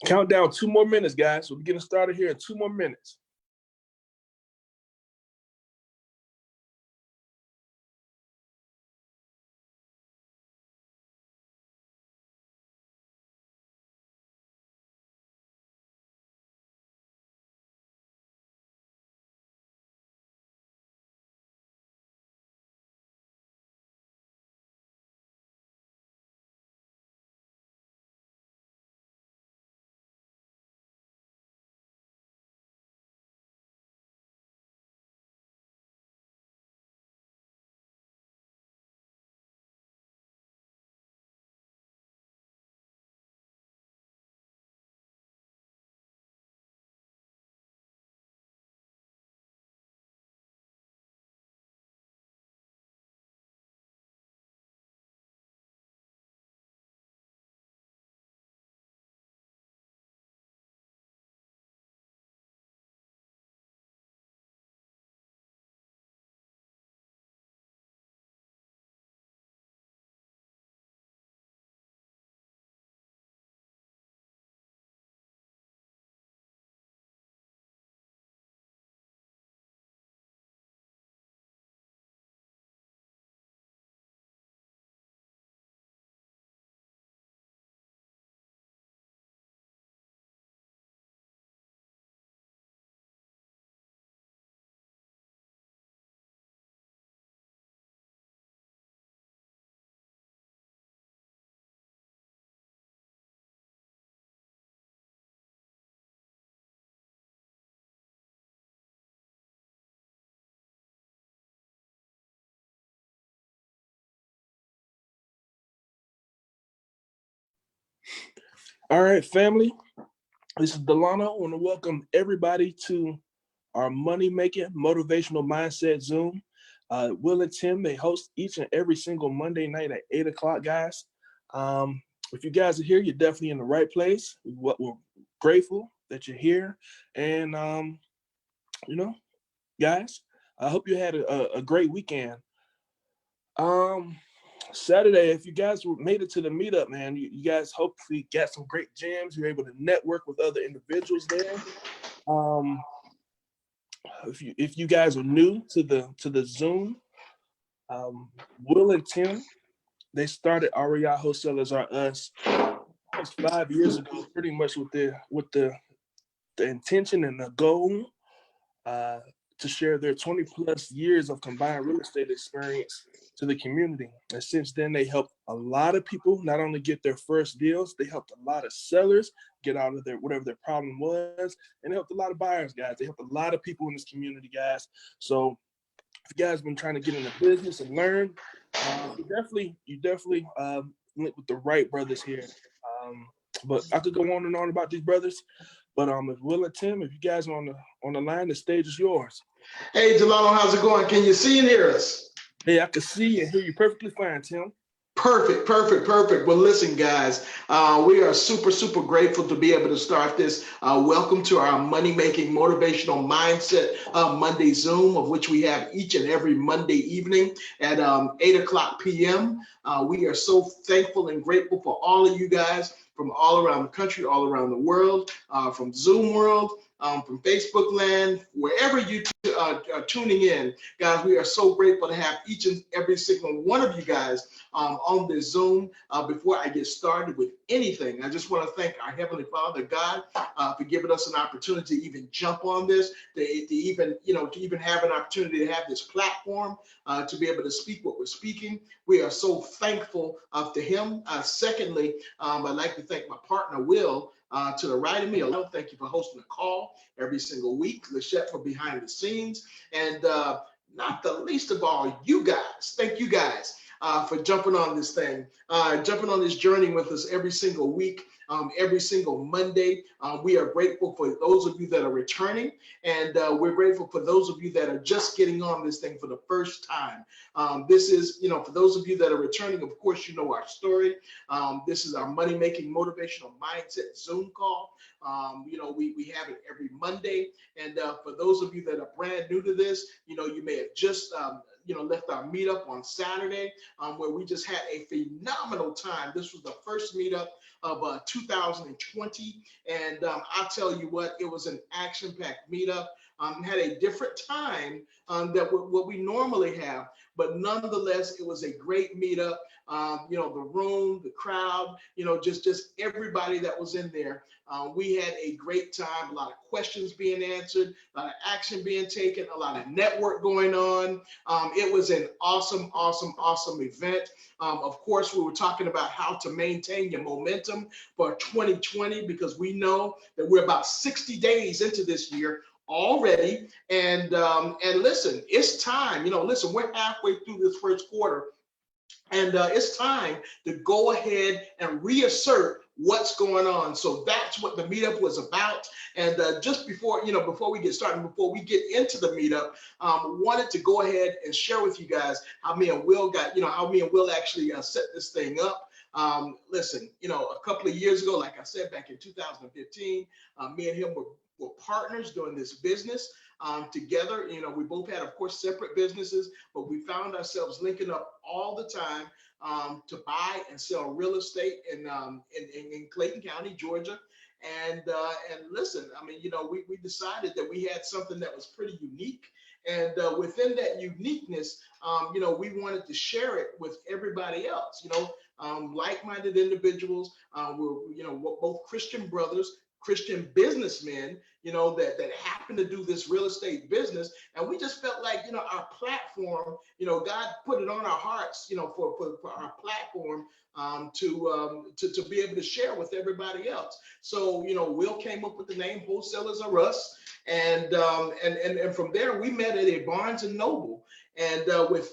Count down 2 more minutes, guys. We're getting started here in 2 more minutes. All right, family. This is Delano. I want to welcome everybody to our Money Making Motivational Mindset Zoom. Will and Tim, they host each and every single Monday night at 8 o'clock, guys. If you guys are here, you're definitely in the right place. We're grateful that you're here. And, guys, I hope you had a great weekend. Saturday, if you guys made it to the meetup, man, you guys hopefully got some great gems. You're able to network with other individuals there. If you guys are new to the Zoom, Will and Tim, they started REI Wholesalers Are Us almost 5 years ago, pretty much with the intention and the goal to share their 20 plus years of combined real estate experience to the community. And since then, they helped a lot of people not only get their first deals, they helped a lot of sellers get out of whatever their problem was, and helped a lot of buyers, guys. They helped a lot of people in this community, guys. So if you guys been trying to get into business and learn, you definitely linked with the right brothers here. But I could go on and on about these brothers. But if Will and Tim, if you guys are on the line, the stage is yours. Hey, Delano, how's it going? Can you see and hear us? Hey, I can see and hear you perfectly fine, Tim. Perfect. Well, listen, guys, we are super grateful to be able to start this. Welcome to our Money Making Motivational Mindset Monday Zoom, of which we have each and every Monday evening at 8 o'clock p.m. We are so thankful and grateful for all of you guys from all around the country, all around the world, from Zoom world, from Facebook land, wherever you are tuning in. Guys, we are so grateful to have each and every single one of you guys on this Zoom. Before I get started with anything, I just want to thank our Heavenly Father, God, for giving us an opportunity to even jump on this, to even have an opportunity to have this platform, to be able to speak what we're speaking. We are so thankful to Him. Secondly, I'd like to thank my partner, Will, to the right of me. Thank you for hosting a call every single week. Lachette for behind the scenes. And not the least of all, you guys. Thank you guys for jumping on this thing, jumping on this journey with us every single week, every single Monday. We are grateful for those of you that are returning, and we're grateful for those of you that are just getting on this thing for the first time. This is, for those of you that are returning, of course, you know our story. This is our Money Making Motivational Mindset Zoom call. We have it every Monday. And for those of you that are brand new to this, you may have just left our meetup on Saturday, where we just had a phenomenal time. This was the first meetup of 2020. And I'll tell you what, it was an action-packed meetup. Had a different time than what we normally have, but nonetheless, it was a great meetup. The room, the crowd, just everybody that was in there. We had a great time, a lot of questions being answered, a lot of action being taken, a lot of network going on. It was an awesome, awesome, awesome event. Of course, we were talking about how to maintain your momentum for 2020, because we know that we're about 60 days into this year already. And listen, it's time. Listen, we're halfway through this first quarter. And it's time to go ahead and reassert what's going on. So that's what the meetup was about. And just before we get started, before we get into the meetup, wanted to go ahead and share with you guys how me and Will actually set this thing up. Listen, a couple of years ago, like I said, back in 2015, me and him were partners doing this business together. We both had, of course, separate businesses, but we found ourselves linking up all the time to buy and sell real estate in Clayton County, Georgia. And listen, I mean, we decided that we had something that was pretty unique. And within that uniqueness, we wanted to share it with everybody else, like-minded individuals. We're both Christian brothers, Christian businessmen, that happen to do this real estate business. And we just felt like, our platform, God put it on our hearts, for our platform to be able to share with everybody else. So, Will came up with the name Wholesalers Are Us. And from there, we met at a Barnes and Noble. And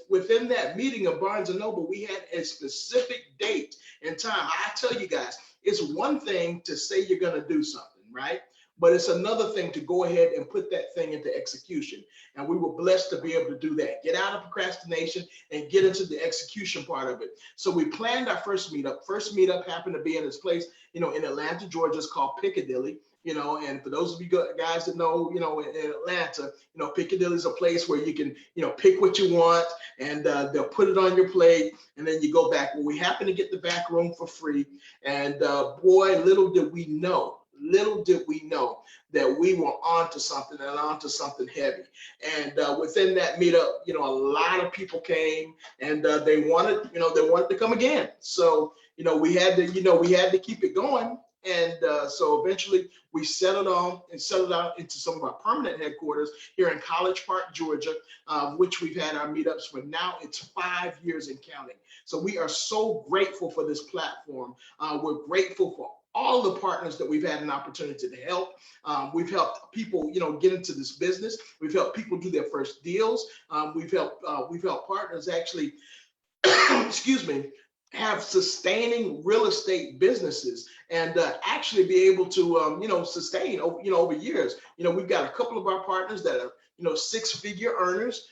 within that meeting of Barnes and Noble, we had a specific date and time. I tell you guys, it's one thing to say you're going to do something, right? But it's another thing to go ahead and put that thing into execution. And we were blessed to be able to do that. Get out of procrastination and get into the execution part of it. So we planned our first meetup. First meetup happened to be in this place, in Atlanta, Georgia. It's called Piccadilly. And for those of you guys that know, in Atlanta, Piccadilly is a place where you can, pick what you want, and they'll put it on your plate, and then you go back. Well, we happened to get the back room for free. And boy, little did we know that we were onto something and onto something heavy. And within that meetup, a lot of people came, and they wanted to come again. So, we had to keep it going. And so eventually we settled out into some of our permanent headquarters here in College Park, Georgia, which we've had our meetups for now. It's 5 years and counting. So we are so grateful for this platform. We're grateful for all the partners that we've had an opportunity to help. We've helped people, get into this business. We've helped people do their first deals. We've helped partners actually, excuse me, have sustaining real estate businesses and actually be able to, sustain over years. We've got a couple of our partners that are, six-figure earners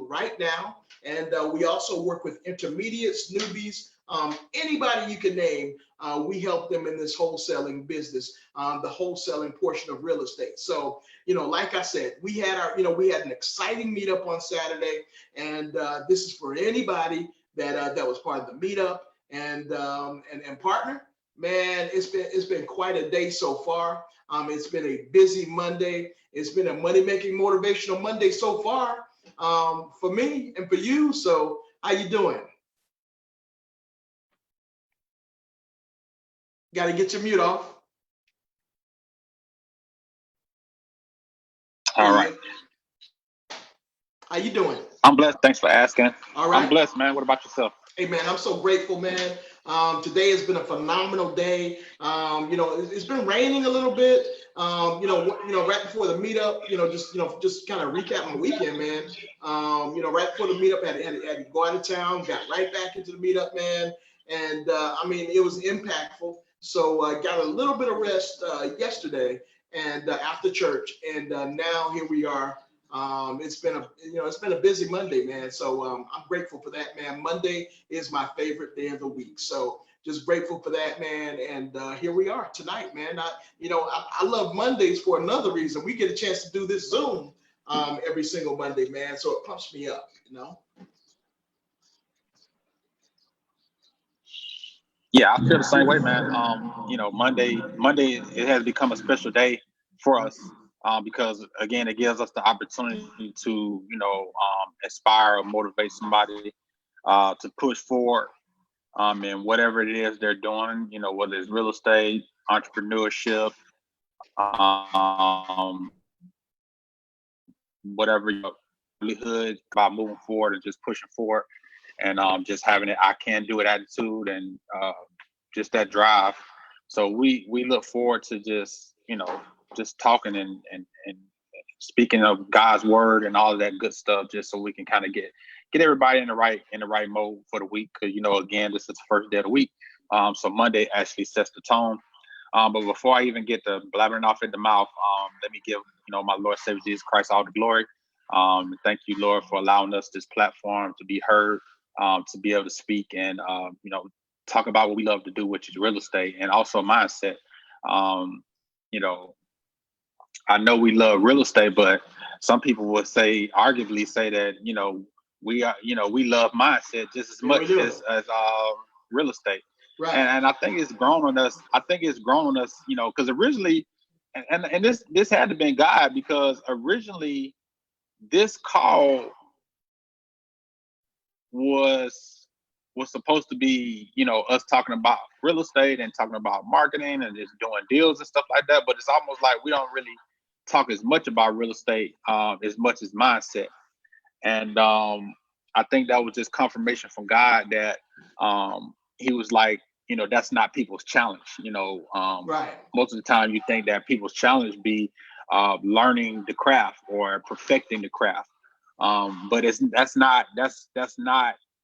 right now. And we also work with intermediates, newbies, anybody you can name. We help them in this wholesaling business, the wholesaling portion of real estate. So, like I said, we had an exciting meetup on Saturday, and this is for anybody that was part of the meetup and partner. Man, it's been quite a day so far. It's been a busy Monday. It's been a money-making motivational Monday so far for me and for you. So how you doing? Got to get your mute off. All right. How you doing? I'm blessed. Thanks for asking. All right. I'm blessed, man. What about yourself? Hey, man, I'm so grateful, man. Today has been a phenomenal day. It's been raining a little bit. Right before the meetup, just kind of recap my weekend, man. Right before the meetup, had to go out of town, got right back into the meetup, man. And it was impactful. So I got a little bit of rest yesterday and after church, and now here we are. It's been a busy Monday, man. So I'm grateful for that, man. Monday is my favorite day of the week. So just grateful for that, man. And here we are tonight, man. I love Mondays for another reason. We get a chance to do this Zoom every single Monday, man. So it pumps me up, Yeah, I feel the same way, man. Monday, it has become a special day for us because again, it gives us the opportunity to, inspire or motivate somebody to push forward in whatever it is they're doing. Whether it's real estate, entrepreneurship, whatever your livelihood about moving forward and just pushing forward and just having it I can do it attitude and just that drive. So we look forward to just talking and speaking of God's word and all of that good stuff, just so we can kind of get everybody in the right mode for the week. Because again, this is the first day of the week, so Monday actually sets the tone. But before I even get to blabbering off at the mouth, let me give my Lord Savior Jesus Christ all the glory. Thank you, Lord, for allowing us this platform to be heard, to be able to speak and talk about what we love to do, which is real estate and also mindset. I know we love real estate, but some people would arguably say that we love mindset just as much as real estate. Right. And I think it's grown on us. Because originally, and this had to been God, because originally this call was supposed to be, us talking about real estate and talking about marketing and just doing deals and stuff like that. But it's almost like we don't really talk as much about real estate as much as mindset. And I think that was just confirmation from God that he was like, that's not people's challenge. Right. Most of the time you think that people's challenge be learning the craft or perfecting the craft. But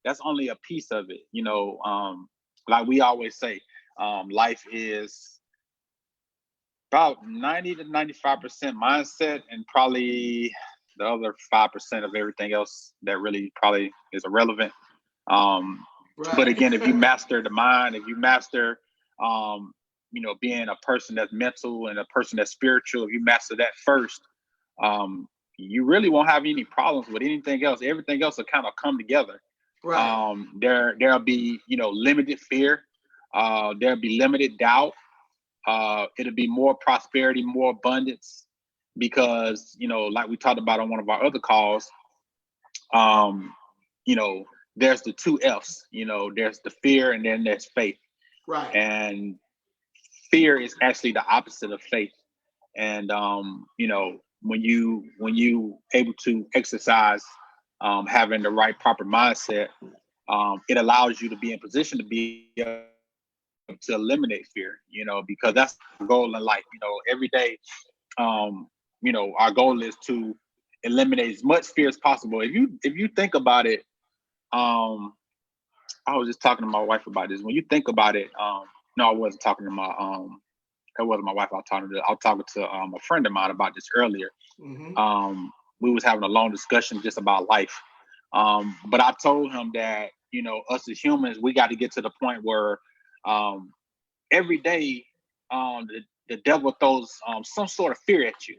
that's only a piece of it. Like we always say, life is about 90 to 95% mindset, and probably the other 5% of everything else that really probably is irrelevant. Right. But again, if you master the mind, if you master, being a person that's mental and a person that's spiritual, if you master that first, you really won't have any problems with anything else. Everything else will kind of come together. Right. There'll be, limited fear. There'll be limited doubt. It'll be more prosperity, more abundance, because, like we talked about on one of our other calls, there's the two F's, there's the fear and then there's faith. Right. And fear is actually the opposite of faith. And, when you able to exercise having the right proper mindset, it allows you to be in position to be to eliminate fear, because that's the goal in life. Every day, our goal is to eliminate as much fear as possible. If you think about it, I was just talking to my wife about this. When you think about it, no, I wasn't talking to that wasn't my wife. I was talking to a friend of mine about this earlier. Mm-hmm. We was having a long discussion just about life. But I told him that, us as humans, we got to get to the point where every day the devil throws some sort of fear at you.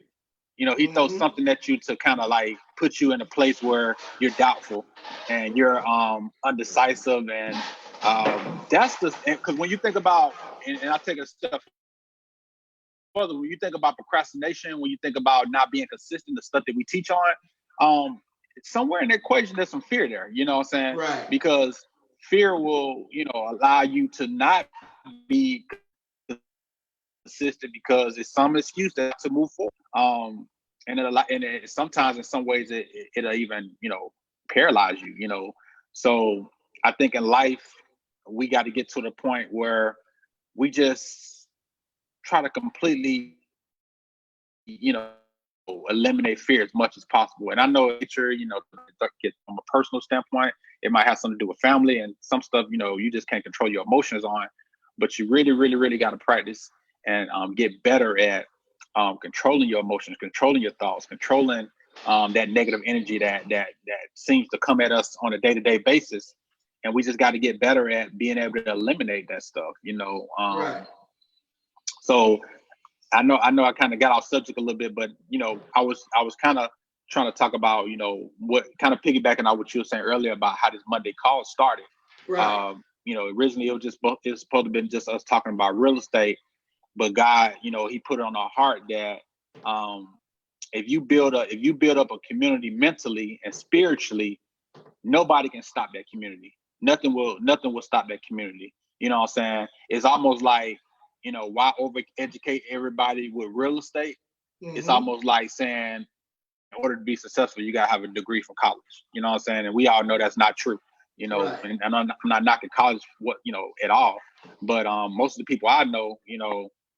He throws something at you to kind of like put you in a place where you're doubtful and you're undecisive. And that's because when you think about, and I take a step further, when you think about procrastination, when you think about not being consistent, the stuff that we teach on, somewhere in the equation, there's some fear there, you know what I'm saying? Right. Because fear will, allow you to not be consistent because it's some excuse to move forward. And it sometimes in some ways it'll even, paralyze you, So I think in life, we got to get to the point where we just try to completely, eliminate fear as much as possible. And I know it's from a personal standpoint, it might have something to do with family and some stuff, you just can't control your emotions on, but you really, really, really got to practice and get better at controlling your emotions, controlling your thoughts, controlling that negative energy that seems to come at us on a day-to-day basis. And we just got to get better at being able to eliminate that stuff, Right. So I know I kind of got off subject a little bit, but I was kind of trying to talk about what kind of piggybacking on what you were saying earlier about how this Monday call started. Right. originally it was supposed to have been just us talking about real estate, but God, he put it on our heart that if you build up a community mentally and spiritually, nobody can stop that community. Nothing will stop that community. You know what I'm saying? It's almost like, why over-educate everybody with real estate? Mm-hmm. It's almost like saying, in order to be successful, you got to have a degree from college. You know what I'm saying? And we all know that's not true. Right. And I'm not knocking college, at all. But most of the people I know,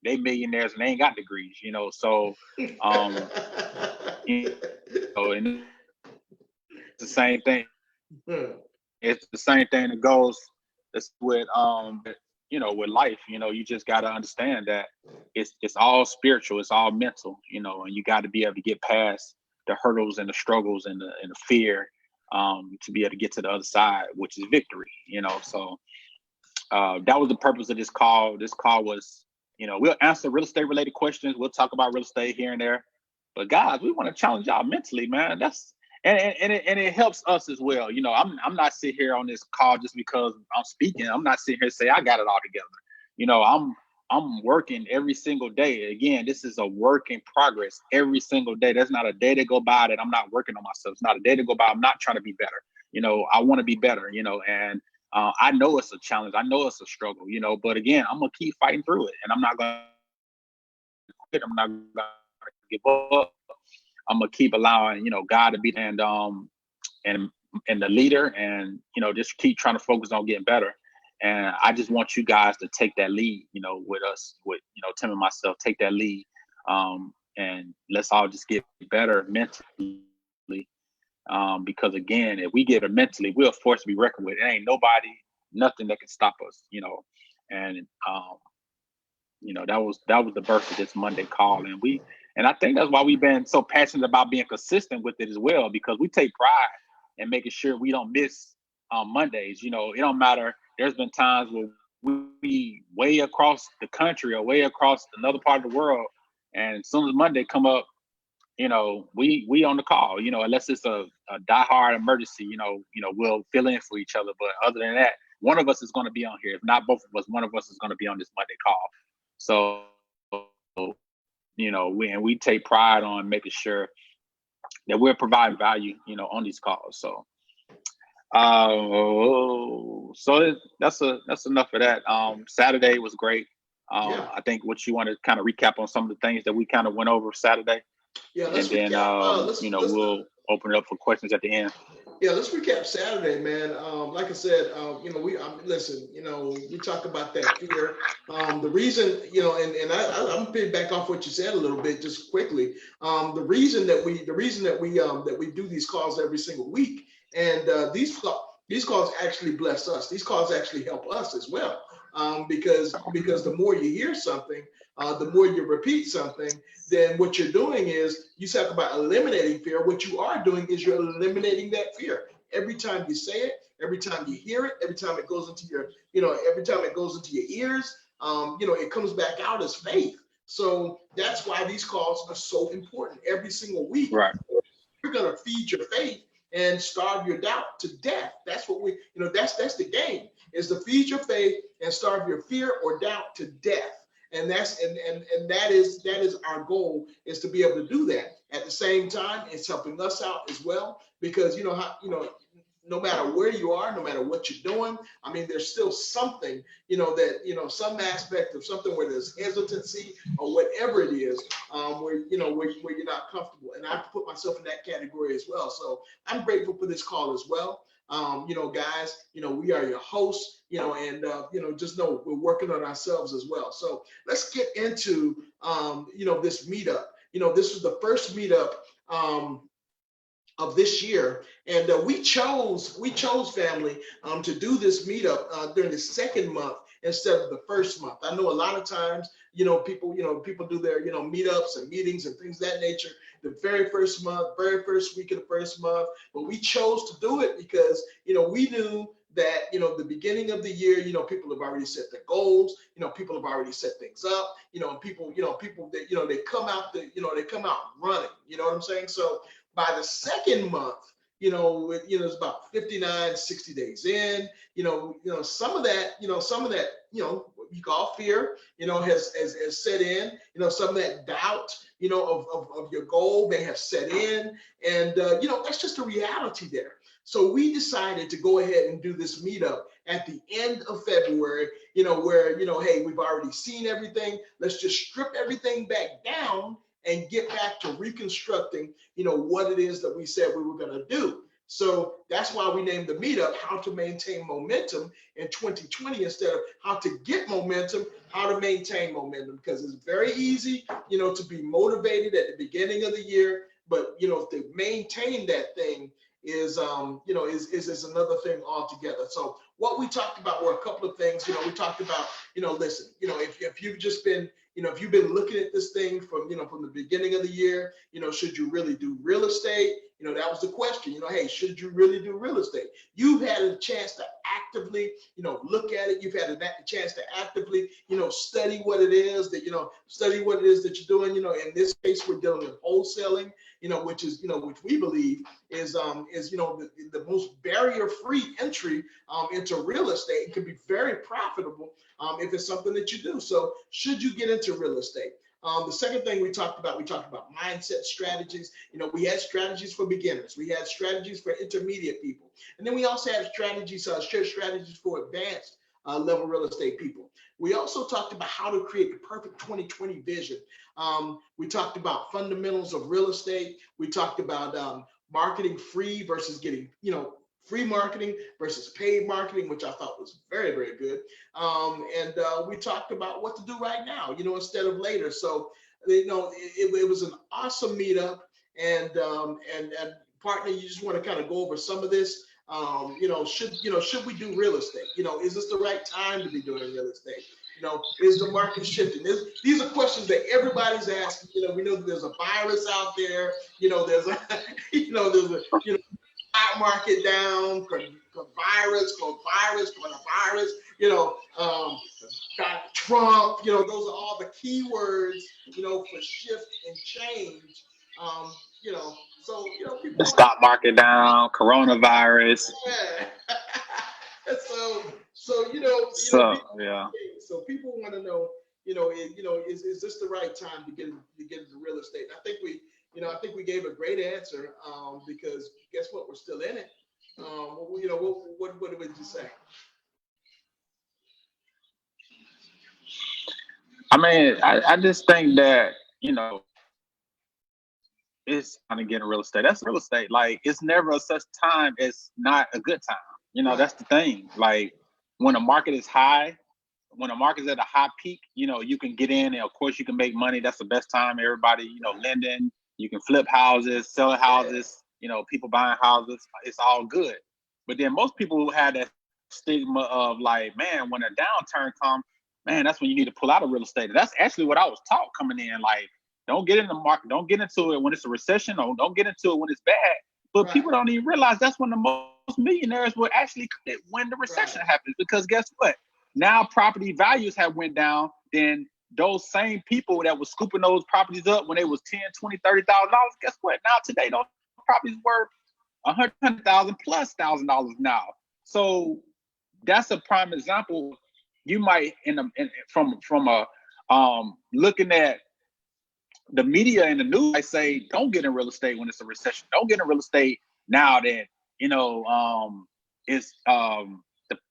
they millionaires and they ain't got degrees, so, and it's the same thing. It's the same thing that goes with with life. You just got to understand that it's all spiritual, it's all mental, and you got to be able to get past the hurdles and the struggles and the fear to be able to get to the other side, which is victory. So that was the purpose of this call. This call was, we'll answer real estate related questions. We'll talk about real estate here and there, but guys, we want to challenge y'all mentally, man. And it helps us as well. I'm not sitting here on this call just because I'm speaking. I'm not sitting here to say I got it all together. I'm working every single day. Again, this is a work in progress every single day. There's not a day that go by that I'm not working on myself. It's not a day to go by I'm not trying to be better. I want to be better, and I know it's a challenge. I know it's a struggle, but again, I'm going to keep fighting through it, and I'm not going to quit. I'm not going to give up. I'm gonna keep allowing, God to be and the leader, and just keep trying to focus on getting better. And I just want you guys to take that lead, with us, with Tim and myself, take that lead, and let's all just get better mentally. Because again, if we get it mentally, we're forced to be reckoned with. It ain't nobody, nothing that can stop us, And that was the birth of this Monday call, and I think that's why we've been so passionate about being consistent with it as well, because we take pride in making sure we don't miss Mondays. It don't matter. There's been times where we way across the country or way across another part of the world, and as soon as Monday come up, we on the call. Unless it's a diehard emergency, we'll fill in for each other. But other than that, one of us is going to be on here. If not both of us, one of us is going to be on this Monday call. So, we take pride on making sure that we're providing value, on these calls. So, that's enough of that. Saturday was great. Yeah. I think what you want to kind of recap on some of the things that we kind of went over Saturday. Yeah, let's and then recap. We'll open it up for questions at the end. Yeah, let's recap Saturday, man. Like I said, listen, we talk about that fear. The reason, and I'm gonna piggyback off what you said a little bit, just quickly. The reason that we do these calls every single week, and these calls actually bless us. These calls actually help us as well, because the more you hear something, the more you repeat something, then what you're doing is, you talk about eliminating fear. What you are doing is you're eliminating that fear. Every time you say it, every time you hear it, every time it goes into your, every time it goes into your ears, it comes back out as faith. So that's why these calls are so important every single week. Right. You're going to feed your faith and starve your doubt to death. That's what that's the game, is to feed your faith and starve your fear or doubt to death. And that is our goal, is to be able to do that. At the same time, it's helping us out as well, because no matter where you are, no matter what you're doing, I mean, there's still something, some aspect of something where there's hesitancy or whatever it is, where you're not comfortable. And I put myself in that category as well. So I'm grateful for this call as well. Guys, we are your hosts, and just know we're working on ourselves as well. So let's get into, this meetup. This was the first meetup of this year, and we chose family to do this meetup during the second month instead of the first month. I know a lot of times, people do their meetups and meetings and things of that nature the very first week of the first month, but we chose to do it because we knew that the beginning of the year, people have already set their goals, people have already set things up, people that they come out running, you know what I'm saying? So by the second month, It's about 59, 60 days in. Some of that, what you call fear, has set in. Some of that doubt, of your goal may have set in, and that's just a reality there. So we decided to go ahead and do this meetup at the end of February, where, hey, we've already seen everything. Let's just strip everything back down and get back to reconstructing, what it is that we said we were going to do. So that's why we named the meetup How to Maintain Momentum in 2020 instead of How to Get Momentum, How to Maintain Momentum, because it's very easy, to be motivated at the beginning of the year, but, to maintain that thing is another thing altogether. So what we talked about were a couple of things. We talked about, listen, if you've just been, if you've been looking at this thing from the beginning of the year, should you really do real estate? That was the question. Hey, should you really do real estate? You've had a chance to actively, look at it. You've had a chance to actively, study what it is that you're doing. In this case, we're dealing with wholesaling, which we believe is the most barrier-free entry into real estate. It can be very profitable if it's something that you do. So should you get into real estate? The second thing we talked about mindset strategies. We had strategies for beginners. We had strategies for intermediate people. And then we also had shared strategies for advanced level real estate people. We also talked about how to create the perfect 2020 vision. We talked about fundamentals of real estate. We talked about marketing free versus getting, free marketing versus paid marketing, which I thought was very, very good. And we talked about what to do right now, instead of later. So, it was an awesome meetup. And partner, you just want to kind of go over some of this. Should we do real estate? Is this the right time to be doing real estate? Is the market shifting? These are questions that everybody's asking. We know that there's a virus out there. There's a, stock market down, coronavirus, Trump, those are all the key words, for shift and change. People The stock market down, coronavirus. Yeah. So people want to know, is this the right time to get into real estate? I think we gave a great answer, because guess what? We're still in it. What did you say? I mean, I just think that, it's time to get in real estate. That's real estate. Like, it's never a such time as not a good time. Right. That's the thing. Like, when the market is high, when the market's at a high peak, you can get in and of course you can make money. That's the best time. Everybody, lending, you can flip houses, sell houses, people buying houses. It's all good. But then most people who had that stigma of like, man, when a downturn comes, man, that's when you need to pull out of real estate. And that's actually what I was taught coming in. Like, don't get in the market. Don't get into it when it's a recession, or don't get into it when it's bad. But people don't even realize that's when the most millionaires will actually quit, when the recession happens. Because guess what? Now property values have went down. Then those same people that were scooping those properties up when they was $10,000, $20,000, $30,000, guess what? Now today those properties worth $100,000 plus $1,000 now. So that's a prime example. You might from looking at the media and the news, I say, don't get in real estate when it's a recession. Don't get in real estate now that,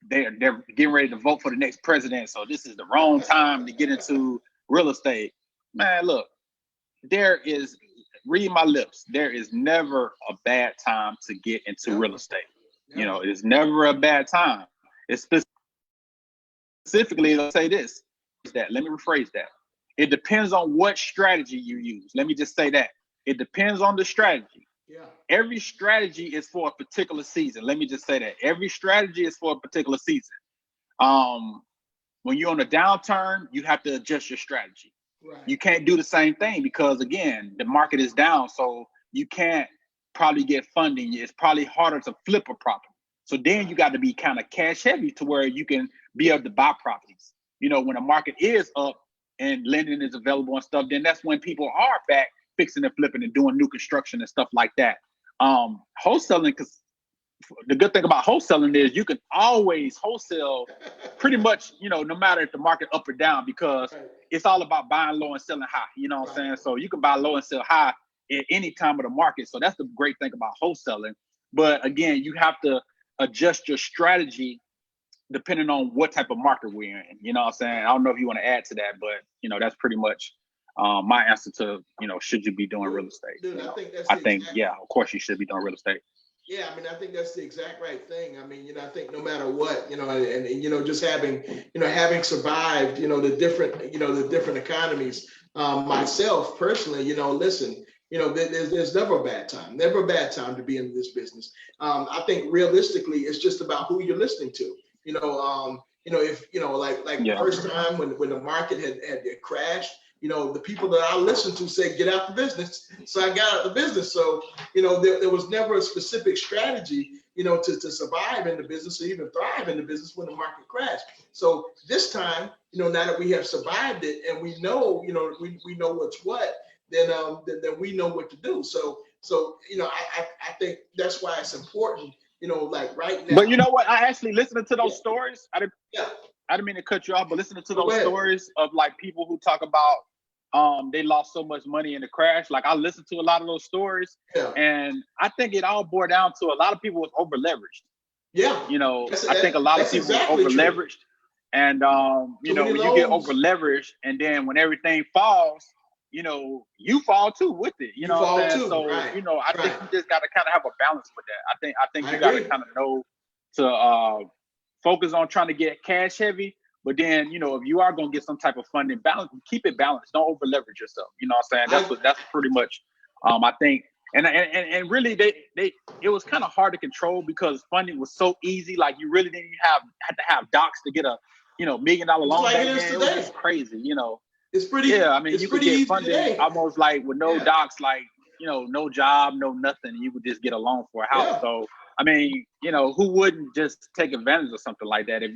they're getting ready to vote for the next president. So this is the wrong time to get into real estate. Man, look, read my lips. There is never a bad time to get into real estate. It's never a bad time. It's specifically, let's say this, let me rephrase that. It depends on what strategy you use. Let me just say that. It depends on the strategy. Yeah. Every strategy is for a particular season. Let me just say that. Every strategy is for a particular season. When you're on a downturn, you have to adjust your strategy. Right. You can't do the same thing because, again, the market is down. So you can't probably get funding. It's probably harder to flip a property. So then you got to be kind of cash heavy to where you can be able to buy properties. When the market is up and lending is available and stuff, then that's when people are back fixing and flipping and doing new construction and stuff like that. Wholesaling, because the good thing about wholesaling is you can always wholesale pretty much, no matter if the market up or down, because it's all about buying low and selling high. You know what I'm saying? So you can buy low and sell high at any time of the market. So that's the great thing about wholesaling. But again, you have to adjust your strategy depending on what type of market we're in. You know what I'm saying? I don't know if you want to add to that, but that's pretty much my answer to, should you be doing real estate? Dude, I think, yeah, of course you should be doing real estate. Yeah, I mean, I think that's the exact right thing. I mean, I think no matter what, and just having survived, the different economies, myself personally, listen, there's never a bad time to be in this business. I think realistically, it's just about who you're listening to. If the first time when the market had crashed, the people that I listened to said, get out the business. So I got out the business. So, there was never a specific strategy, to survive in the business or even thrive in the business when the market crashed. So this time, now that we have survived it and we know, we know what's what, then we know what to do. So, I think that's why it's important, like right now. But you know what? I actually listening to those stories. I didn't mean to cut you off, but listening to those stories of like people who talk about they lost so much money in the crash. Like I listened to a lot of those stories, and I think it all boiled down to a lot of people was over leveraged. Yeah, I think a lot of people over leveraged, and when you get over leveraged, and then when everything falls, you fall too with it. You know what I'm saying? So I think you just got to kind of have a balance with that. I think you got to kind of know to focus on trying to get cash heavy. But then, if you are going to get some type of funding, balance, keep it balanced. Don't over leverage yourself. You know what I'm saying? That's pretty much, I think. And really, it was kind of hard to control because funding was so easy. Like you really didn't had to have docs to get a, $1 million loan back then. It was just crazy, It's pretty. Yeah, I mean, you could get funding almost like with no docs, like no job, no nothing. You would just get a loan for a house. So. I mean, who wouldn't just take advantage of something like that? If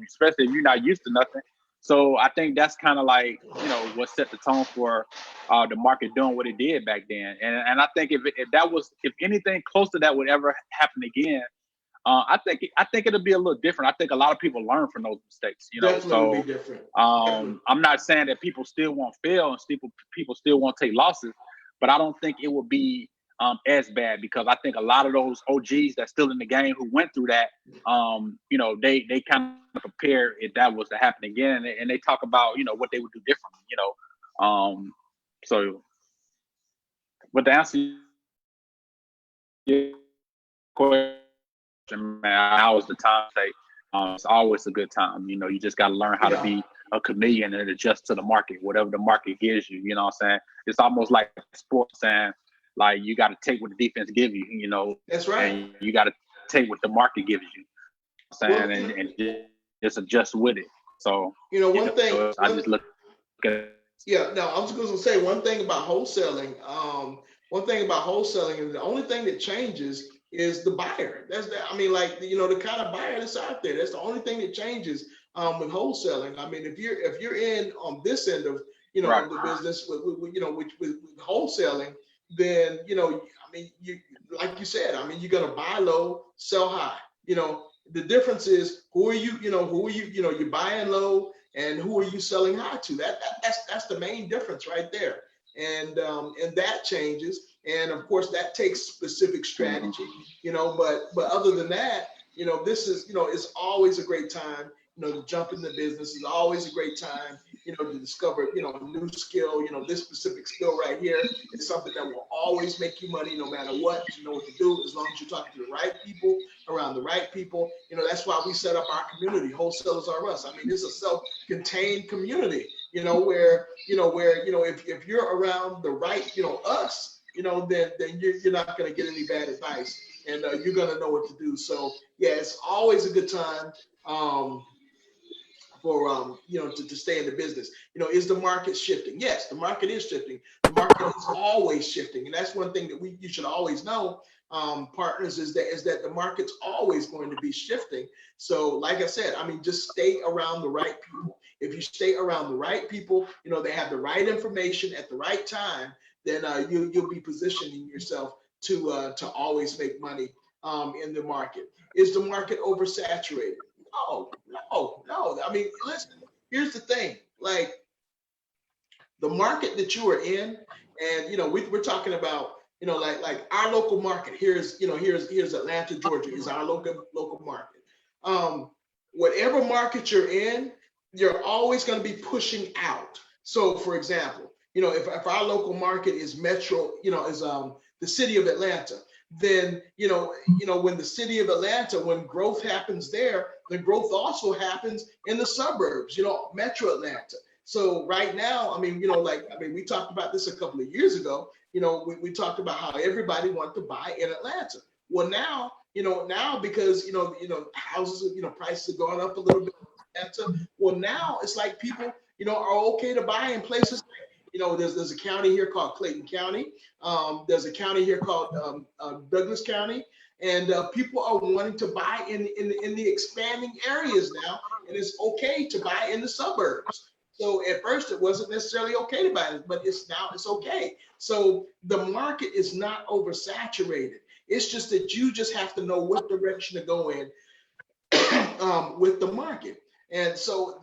especially if you're not used to nothing. So I think that's kind of like, what set the tone for the market doing what it did back then. And I think if anything close to that would ever happen again, I think it'll be a little different. I think a lot of people learn from those mistakes. Definitely be different. I'm not saying that people still won't fail and people still won't take losses, but I don't think it will be as bad because I think a lot of those OGs that's still in the game who went through that, they kind of prepare if that was to happen again, and they talk about what they would do differently. So, but to answer your question, man, now is the time to say it's always a good time. You just got to learn how to be a chameleon and adjust to the market, whatever the market gives you. You know what I'm saying? It's almost like sports saying. Like you got to take what the defense gives you, That's right. And you got to take what the market gives you, and just adjust with it. So one thing I just look at. Yeah, no, I was going to say one thing about wholesaling. And the only thing that changes is the buyer. The kind of buyer that's out there. That's the only thing that changes with wholesaling. I mean, if you're in on this end of the business with wholesaling. Then you like you said, you're gonna buy low, sell high. The difference is who are you? You're buying low, and who are you selling high to? That's the main difference right there. And that changes, and of course that takes specific strategy. But other than that, this is it's always a great time. To jump in the business is always a great time. To discover, a new skill, this specific skill right here is something that will always make you money no matter what. You know what to do as long as you're talking to the right people, around the right people. That's why we set up our community. Wholesalers are us. It's a self-contained community, where if you're around the right, us, then you're not going to get any bad advice, and you're going to know what to do. So yeah, it's always a good time. For to stay in the business. Is the market shifting? Yes, the market is shifting. The market is always shifting, and that's one thing that you should always know, partners, is that the market's always going to be shifting. So, like I said, just stay around the right people. If you stay around the right people, they have the right information at the right time, then you'll be positioning yourself to always make money in the market. Is the market oversaturated? No, no, no. I mean, listen, here's the thing. Like the market that you are in, and we're talking about, like our local market. Here's Atlanta, Georgia, is our local market. Whatever market you're in, you're always going to be pushing out. So, for example, if our local market is metro, is the city of Atlanta, then when the city of Atlanta, when growth happens there, the growth also happens in the suburbs, metro Atlanta. So right now, we talked about this a couple of years ago. We talked about how everybody wanted to buy in Atlanta. Well, now, because houses, prices are going up a little bit in Atlanta. Well, now it's like people, are okay to buy in places. There's a county here called Clayton County. There's a county here called Douglas County, and people are wanting to buy in the expanding areas now, and it's okay to buy in the suburbs. So at first it wasn't necessarily okay to buy it, but it's okay. So the market is not oversaturated. It's just that you just have to know what direction to go in with the market. And so,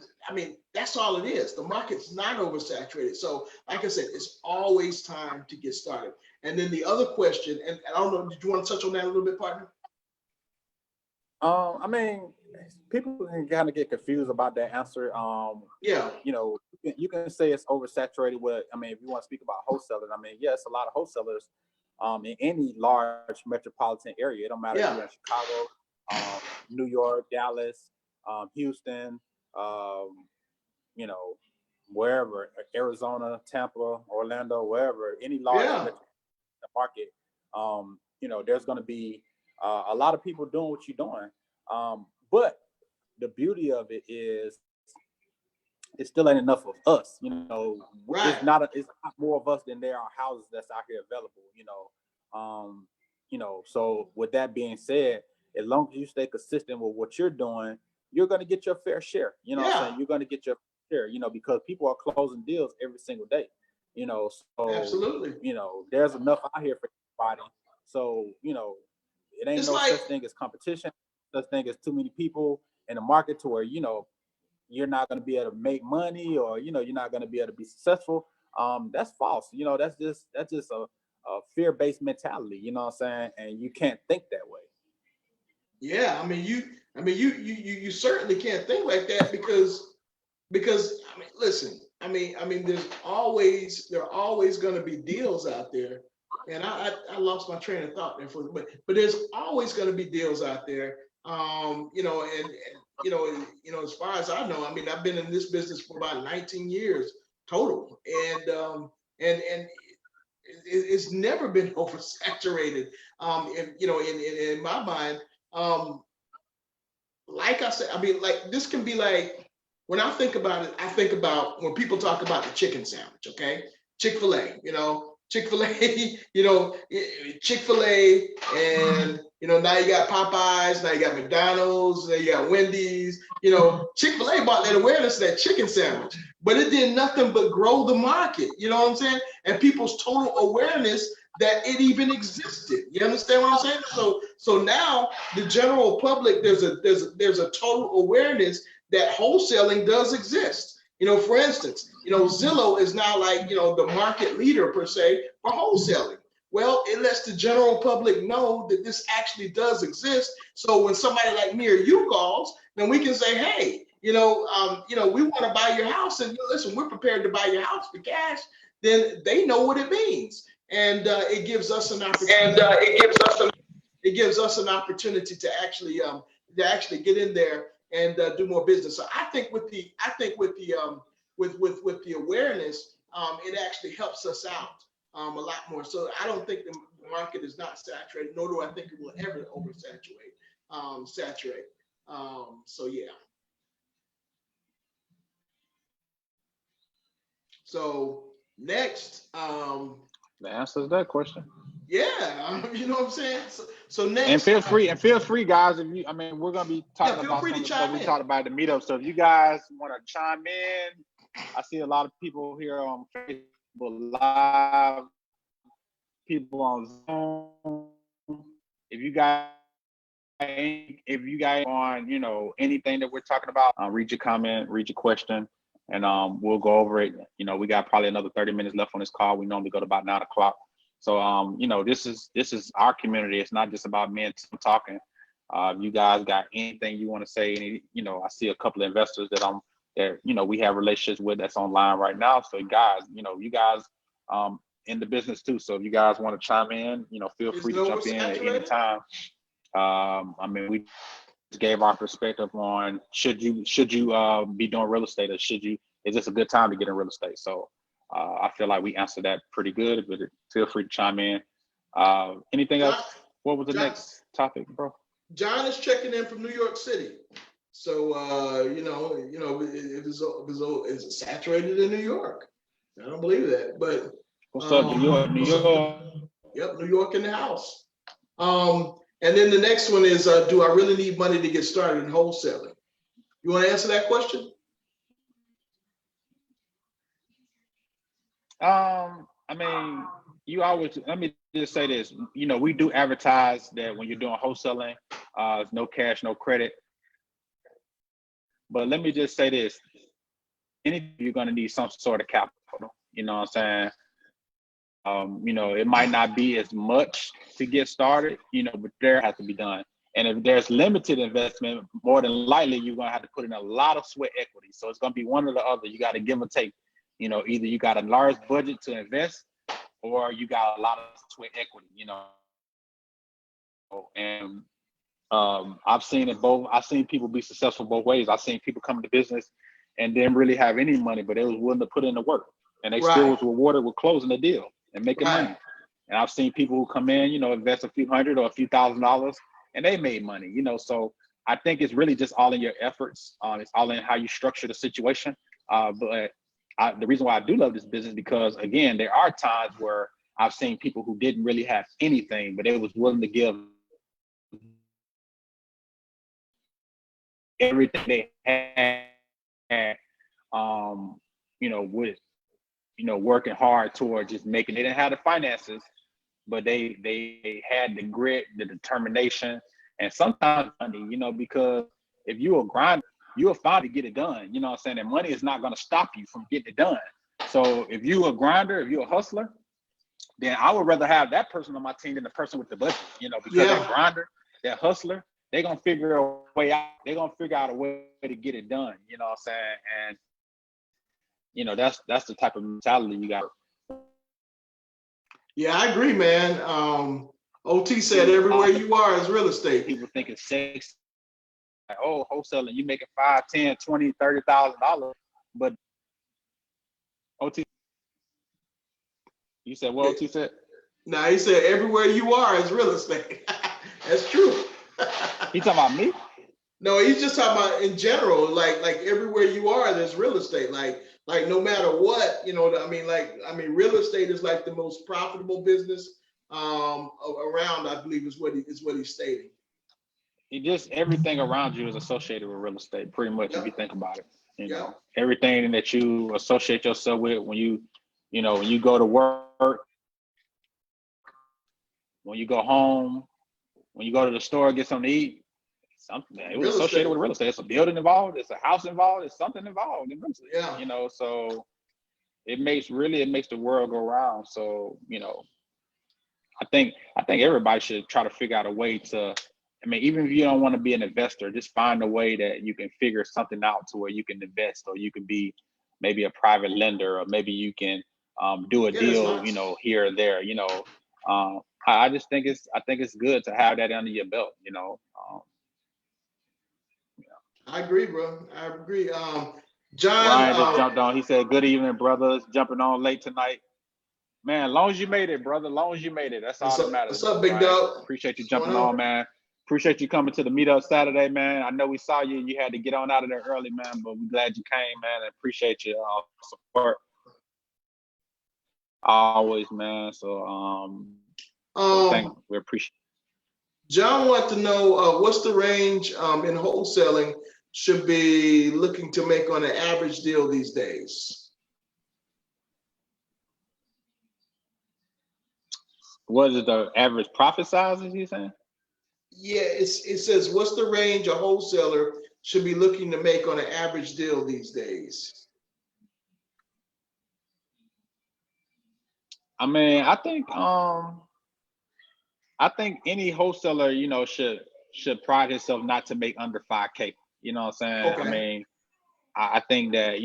that's all it is. The market's not oversaturated. So like I said, it's always time to get started. And then the other question, and I don't know, did you want to touch on that a little bit, partner? People can kind of get confused about that answer. Yeah. You can say it's oversaturated with, if you want to speak about wholesalers, yes, a lot of wholesalers in any large metropolitan area. It don't matter if you're in Chicago, New York, Dallas, Houston, wherever, Arizona, Tampa, Orlando, wherever, any large market, there's going to be a lot of people doing what you're doing. But the beauty of it is it still ain't enough of us, Right. It's not more of us than there are houses that's out here available, so with that being said, as long as you stay consistent with what you're doing, you're going to get your fair share, what I'm saying? You're going to get your share, because people are closing deals every single day, so Absolutely. There's enough out here for everybody. So, it ain't such thing as competition, such thing as too many people in the market to where, you're not going to be able to make money, or, you're not going to be able to be successful. That's false. That's just a fear-based mentality, you know what I'm saying? And you can't think that way. Yeah. You certainly can't think like that because listen, there are always going to be deals out there. And I lost my train of thought there but there's always going to be deals out there. As far as I know, I've been in this business for about 19 years total, and it's never been oversaturated. In my mind, like I said, this can be like, when I think about it, I think about when people talk about the chicken sandwich. Okay, Chick-fil-A, Chick-fil-A, Chick-fil-A, and now you got Popeyes, now you got McDonald's, now you got Wendy's. Chick-fil-A bought that awareness of that chicken sandwich, but it did nothing but grow the market. You know what I'm saying? And people's total awareness that it even existed. You understand what I'm saying? So now the general public, there's a total awareness that wholesaling does exist. For instance, Zillow is now like, the market leader per se for wholesaling. Well, it lets the general public know that this actually does exist. So when somebody like me or you calls, then we can say, hey, we want to buy your house, and listen, we're prepared to buy your house for cash. Then they know what it means, and it gives us an opportunity. It gives us an opportunity to actually get in there and do more business. So I think with the awareness, it actually helps us out a lot more. So I don't think the market is not saturated, nor do I think it will ever saturate. So yeah. So next, The answer is that question. Yeah, you know what I'm saying. So next, and feel free, guys. If you, we're gonna be talking about some of the stuff we talked about at the meetup. So if you guys want to chime in, I see a lot of people here on Facebook Live. people on Zoom. If you guys on, you know, anything that we're talking about, read your comment, read your question, and we'll go over it. You know, we got probably another 30 minutes left on this call. We normally go to about 9 o'clock. So, you know, this is our community. It's not just about me and Tim talking. You guys got anything you want to say? Any, you know, I see a couple of investors that you know, we have relationships with that's online right now. So guys, you know, you guys in the business too. So if you guys want to chime in, you know, feel free to jump in at any time. I mean, we just gave our perspective on should you be doing real estate, or is this a good time to get in real estate? So I feel like we answered that pretty good, but feel free to chime in. Anything else? What was the next topic, bro? John is checking in from New York City. So you know, is it saturated in New York? I don't believe that, but what's up, New York? Yep, New York in the house. And then the next one is, do I really need money to get started in wholesaling? You want to answer that question? I mean, let me just say this. You know, we do advertise that when you're doing wholesaling, no cash, no credit. But let me just say this. You're going to need some sort of capital. You know what I'm saying? You know, it might not be as much to get started, you know, but there has to be done. And if there's limited investment, more than likely, you're going to have to put in a lot of sweat equity. So it's going to be one or the other. You got to give or take. You know, either you got a large budget to invest, or you got a lot of sweat equity, you know. And I've seen it both. I've seen people be successful both ways. I've seen people come into business and didn't really have any money, but they was willing to put in the work, and they still was rewarded with closing the deal and making money. And I've seen people who come in, you know, invest a few $100 or a few $1,000s, and they made money, you know. So I think it's really just all in your efforts. It's all in how you structure the situation. But the reason why I do love this business, because again, there are times where I've seen people who didn't really have anything, but they was willing to give everything they had, you know, with, you know, working hard toward just making. They didn't have the finances, but they had the grit, the determination, and sometimes money, you know, because if you're a grinder, you'll find to get it done. You know what I'm saying? And money is not going to stop you from getting it done. So if you're a grinder, if you're a hustler, then I would rather have that person on my team than the person with the budget, you know, because that grinder, that hustler, they're going to figure a way out. They're going to figure out a way to get it done. You know what I'm saying? And, you know, that's the type of mentality you got. Yeah, I agree, man. OT said everywhere you are is real estate. People think it's sexy. Like, oh, wholesaling, you making $5, $10, $20, $30,000. But OT, you said what? OT said? No, he said everywhere you are is real estate. That's true. He talking about me? No, he's just talking about in general, like everywhere you are, there's real estate. Like no matter what, you know, I mean, real estate is like the most profitable business around, I believe is what he's stating. It just, everything around you is associated with real estate, pretty much, if you think about it. You know, everything that you associate yourself with when you go to work, when you go home, when you go to the store, get something to eat, something, it was associated with real estate. It's a building involved, it's a house involved, it's something involved in real estate. Yeah. You know, so it makes the world go round. So, you know, I think everybody should try to figure out a way to, I mean, even if you don't want to be an investor, just find a way that you can figure something out to where you can invest, or you can be maybe a private lender, or maybe you can do a deal, you know, here or there, you know. I just think it's good to have that under your belt, you know. I agree, bro. I agree. John Ryan just jumped on. He said, "Good evening, brothers. Jumping on late tonight, man. As long as you made it, brother. As long as you made it, that's all that matters." What's up, big dog? Appreciate you jumping on, man. Appreciate you coming to the meetup Saturday, man. I know we saw you. You had to get on out of there early, man, but we're glad you came, man. And appreciate your support always, man. So thank you. We appreciate it. John wants to know what's the range in wholesaling should be looking to make on an average deal these days? What is the average profit size, is he saying? Yeah, it says, what's the range a wholesaler should be looking to make on an average deal these days? I mean, I think any wholesaler, should pride himself not to make under 5K. You know what I'm saying? Okay. I mean, I think that,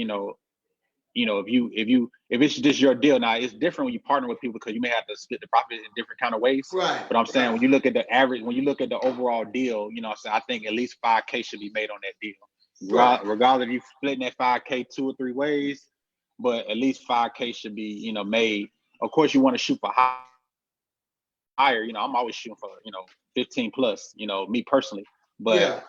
if it's just your deal. Now it's different when you partner with people because you may have to split the profit in different kind of ways. Right. But I'm saying right. when you look at the average, when you look at the overall deal, I think at least 5K should be made on that deal. Right. Regardless if you splitting that 5K 2 or 3 ways, but at least 5K should be, made. Of course, you want to shoot for higher. I'm always shooting for 15 plus. Me personally, but Yeah.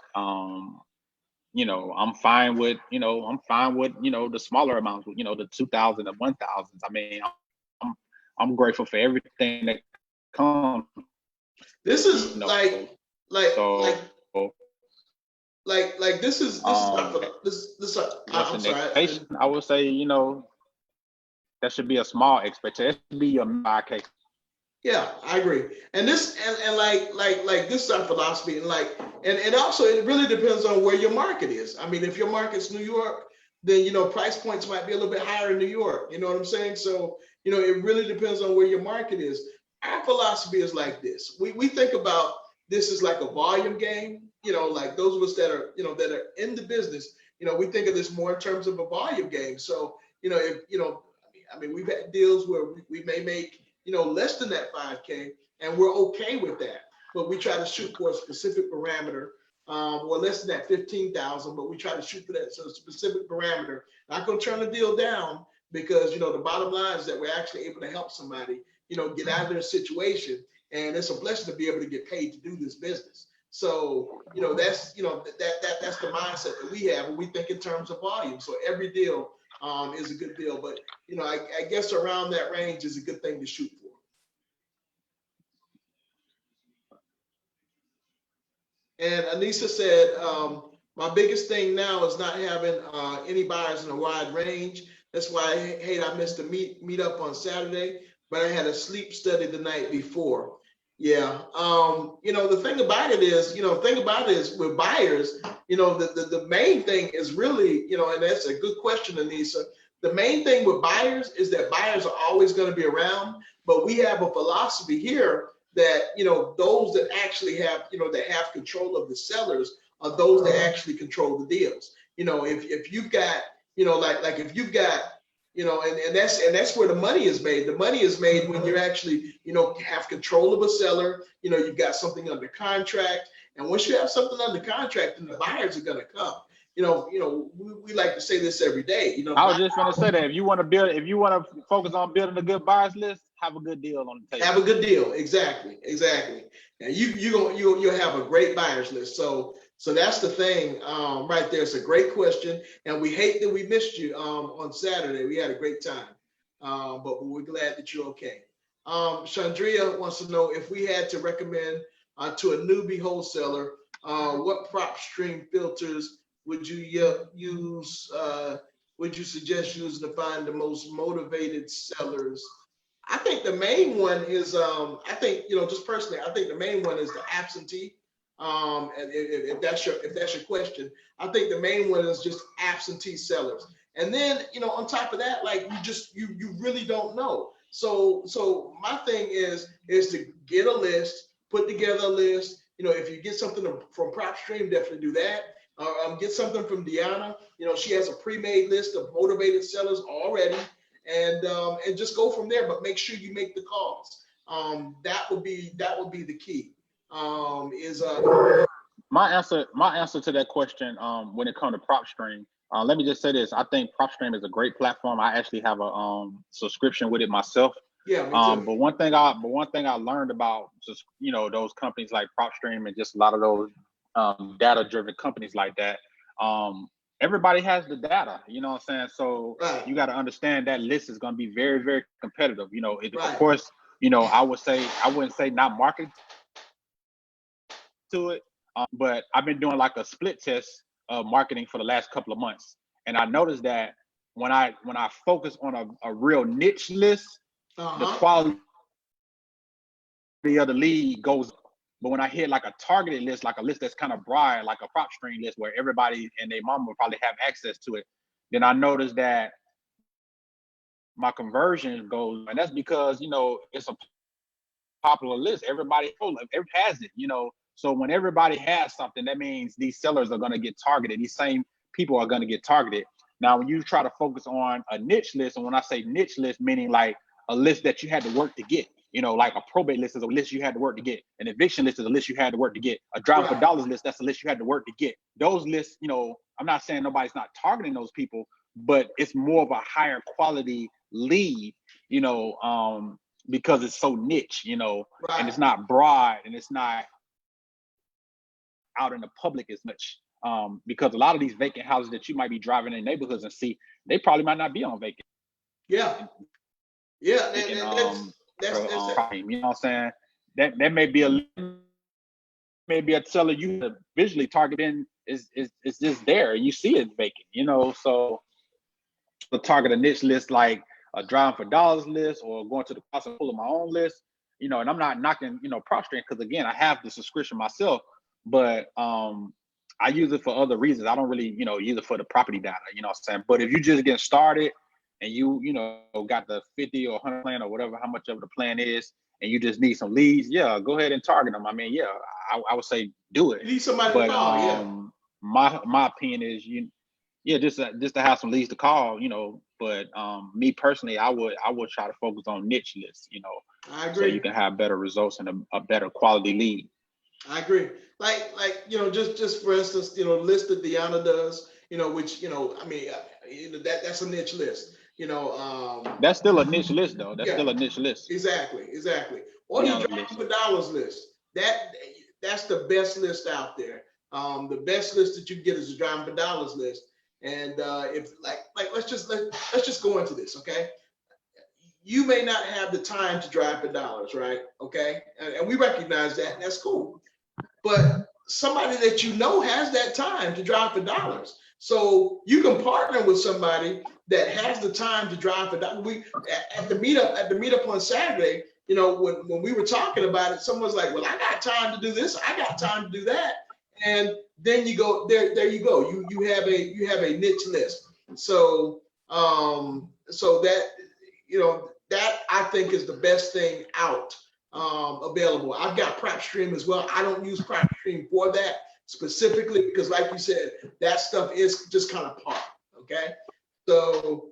I'm fine with the smaller amounts, the 2,000 and 1,000s. I mean, I'm grateful for everything that comes. This is like this is I'm sorry. I would say, that should be a small expectation. It should be your 5K. Yeah, I agree. And this and like this is our philosophy, and also it really depends on where your market is. I mean, if your market's New York, then price points might be a little bit higher in New York. You know what I'm saying? So it really depends on where your market is. Our philosophy is like this. We think about this as like a volume game. Like those of us that are that are in the business, we think of this more in terms of a volume game. So if I mean we've had deals where we may make less than that 5K, and we're okay with that. But we try to shoot for a specific parameter, or less than that 15,000, but we try to shoot for that specific parameter. Not going to turn the deal down because, the bottom line is that we're actually able to help somebody, get out of their situation. And it's a blessing to be able to get paid to do this business. So, that's, that's the mindset that we have when we think in terms of volume. So every deal is a good deal, but I guess around that range is a good thing to shoot for. And Anissa said, my biggest thing now is not having any buyers in a wide range. That's why I missed the meet up on Saturday, but I had a sleep study the night before. Yeah. The thing about it is, with buyers, the main thing is really, and that's a good question, Anissa. The main thing with buyers is that buyers are always going to be around, but we have a philosophy here that, those that actually have, that have control of the sellers are those that actually control the deals. If you've got, like if you've got, and that's where the money is made. The money is made when you're actually, have control of a seller, you've got something under contract. And once you have something under contract, then the buyers are going to come. We like to say this every day. I was just going to say that if you want to focus on building a good buyers list, have a good deal on the table. Have a good deal, exactly. And you'll have a great buyers list. So that's the thing right there. It's a great question, and we hate that we missed you on Saturday. We had a great time, but we're glad that you're okay. Chandria wants to know if we had to recommend to a newbie wholesaler, what prop stream filters would you use? Would you suggest using to find the most motivated sellers? I think the main one is, just personally, I think the main one is the absentee. And if that's your question, I think the main one is just absentee sellers. And then, on top of that, like you really don't know. So my thing is to get a list, put together a list. If you get something from PropStream, definitely do that. Get something from Deanna. She has a pre-made list of motivated sellers already, and just go from there. But make sure you make the calls. That would be the key. My answer to that question when it comes to PropStream. Let me just say this. I think PropStream is a great platform. I actually have a subscription with it myself. Yeah, me too. But one thing I learned about just those companies like PropStream and just a lot of those data-driven companies like that. Everybody has the data, you know what I'm saying? So right. You got to understand that list is going to be very, very competitive. Right. Of course, I wouldn't say not market to it, but I've been doing like a split test of marketing for the last couple of months, and I noticed that when I focus on a real niche list, the quality the other lead goes up. But when I hit like a targeted list, like a list that's kind of broad, like a prop stream list where everybody and their mom will probably have access to it, then I noticed that my conversion goes, and that's because, you know, it's a popular list. Everybody has it, you know. So when everybody has something, that means these sellers are going to get targeted. These same people are going to get targeted. Now, when you try to focus on a niche list, and when I say niche list, meaning like a list that you had to work to get, you know, like a probate list is a list you had to work to get. An eviction list is a list you had to work to get. A drive for dollars list, that's a list you had to work to get. Those lists, you know, I'm not saying nobody's not targeting those people, but it's more of a higher quality lead, you know, because it's so niche, you know, and it's not broad and it's not out in the public as much. Because a lot of these vacant houses that you might be driving in neighborhoods and see, they probably might not be on vacant. Yeah. Yeah. You know what I'm saying? That may be a seller you visually targeting is just there. You see it vacant, you know. So to target a niche list like a driving for dollars list or going to the cost and pulling my own list, you know, and I'm not knocking, you know, prop stream, because again, I have the subscription myself, but I use it for other reasons. I don't really, you know, use it for the property data, you know what I'm saying? But if you just get started and you know, got the 50 or 100 plan or whatever, how much of the plan is, and you just need some leads, yeah, go ahead and target them. I mean, yeah, I would say do it. You need somebody to call, my opinion is just to have some leads to call, you know. But me personally, I would try to focus on niche lists, you know, I agree. so you can have better results and a better quality lead. I agree. Like you know, just for instance, you know, list that Deanna does, you know, which, you know, I mean, that's a niche list, you know. That's still a niche list, though. That's still a niche list. Exactly. Or the driving for dollars list. That's the best list out there. The best list that you get is the driving for dollars list. And if let's just go into this, okay? You may not have the time to drive for dollars, right? Okay, and we recognize that, and that's cool. But somebody that you know has that time to drive for dollars. So you can partner with somebody that has the time to drive for dollars. We at the meetup on Saturday, you know, when we were talking about it, someone's like, "Well, I got time to do this. I got time to do that." And then you go there you go. You have a niche list. So so that, you know, that I think is the best thing out available. I've got PropStream as well. I don't use PropStream for that specifically because, like you said, that stuff is just kind of part. Okay, so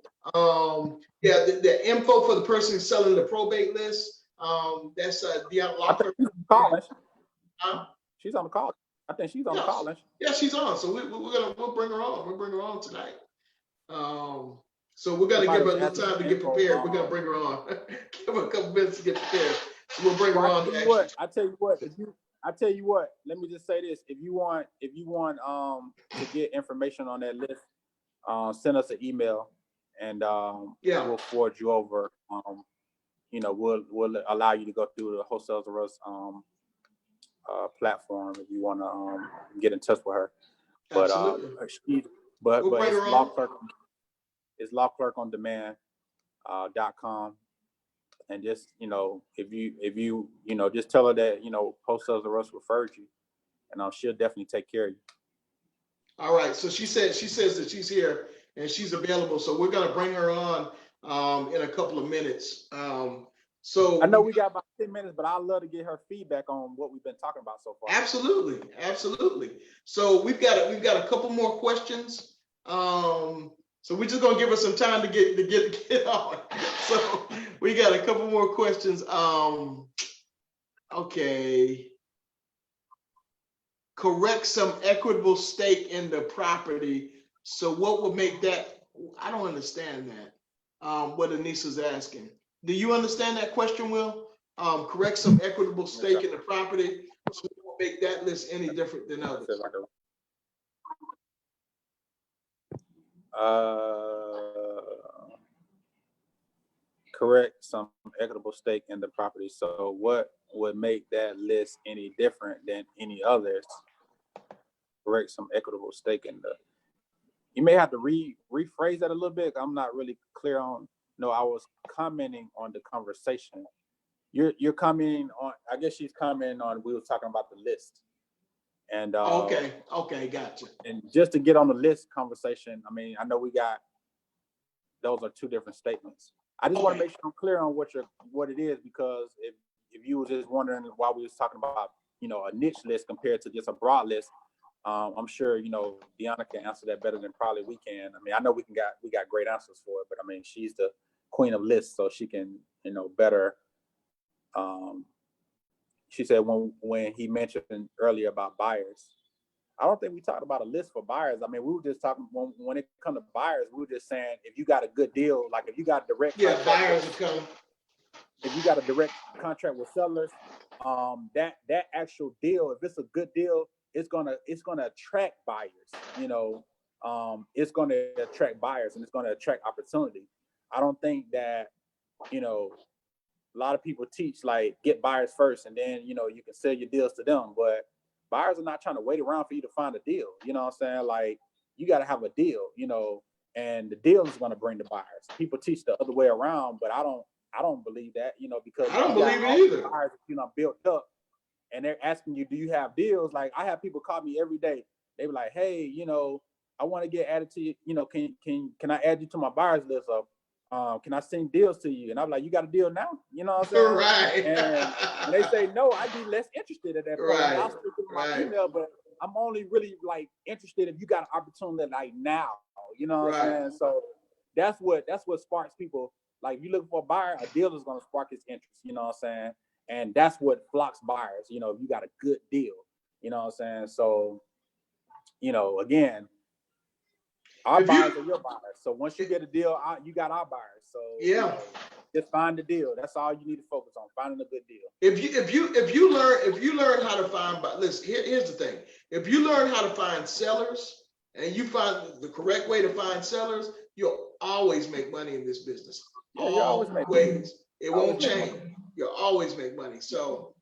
yeah, the info for the person selling the probate list. That's Deanna Locklear. She's on the call. I think she's on the call. Yeah, she's on. So we'll bring her on. We'll bring her on tonight. So we're gonna give her a little time to get prepared. We're gonna bring her on. Give her a couple minutes to get prepared. So we'll bring her on. I tell you what. Let me just say this: if you want to get information on that list, send us an email, and we'll forward you over. You know, we'll allow you to go through the Wholesalers of Us platform if you want to get in touch with her. But but it's law clerk. It's lawclerkondemand.com. And just, you know, if you you know, just tell her that, you know, Wholesalers of Us referred you, and she'll definitely take care of you. All right. So she says that she's here and she's available. So we're gonna bring her on in a couple of minutes. So I know we got about 10 minutes, but I'd love to get her feedback on what we've been talking about so far. Absolutely. So we've got a couple more questions. So we're just gonna give her some time to get on. So we got a couple more questions. Okay. Correct some equitable stake in the property. So what would make that? I don't understand that. What Anissa's asking. Do you understand that question, Will? Correct some equitable stake in the property. So what would make that list any different than others? Correct some equitable stake in the property. So what would make that list any different than any others? Correct some equitable stake in the. You may have to rephrase that a little bit. I'm not really clear on. No, I was commenting on the conversation you're coming on. I guess she's coming on. We were talking about the list, and okay, gotcha. And just to get on the list conversation, I mean, I know we got those are two different statements. I just want to make sure I'm clear on what it is, because if you was just wondering why we was talking about, you know, a niche list compared to just a broad list, I'm sure, you know, Deanna can answer that better than probably we can. I mean, I know we got great answers for it, but I mean, she's the queen of lists, so she can, you know, better. She said when he mentioned earlier about buyers, I don't think we talked about a list for buyers. I mean, we were just talking when it comes to buyers, we were just saying if you got a good deal, like if you got a direct buyers are coming. If you got a direct contract with sellers, that actual deal, if it's a good deal, it's gonna attract buyers. You know, it's gonna attract buyers and it's gonna attract opportunity. I don't think that, you know, a lot of people teach like get buyers first and then, you know, you can sell your deals to them, but buyers are not trying to wait around for you to find a deal. You know what I'm saying? Like, you got to have a deal, you know, and the deal is going to bring the buyers. People teach the other way around, but I don't believe that, you know, because I don't believe it either. Buyers, you know, built up and they're asking you, do you have deals? Like, I have people call me every day. They be like, hey, you know, I want to get added to you. You know, can I add you to my buyers list? Or can I send deals to you? And I'm like, you got a deal now? You know what I'm saying? Right. And they say, no, I'd be less interested at that point. Right. I'll still give my email, but I'm only really like interested if you got an opportunity like now. You know what I'm saying? So that's what sparks people. Like, if you look for a buyer, a deal is going to spark his interest. You know what I'm saying? And that's what flocks buyers. You know, if you got a good deal. You know what I'm saying? So, you know, again, our buyers are your buyers. So once you get a deal, you got our buyers. So you know, just find the deal. That's all you need to focus on, finding a good deal. If you learn how to find, listen, here's the thing. If you learn how to find sellers and you find the correct way to find sellers, you'll always make money in this business. Yeah, you always make money. It won't change. You'll always make money. So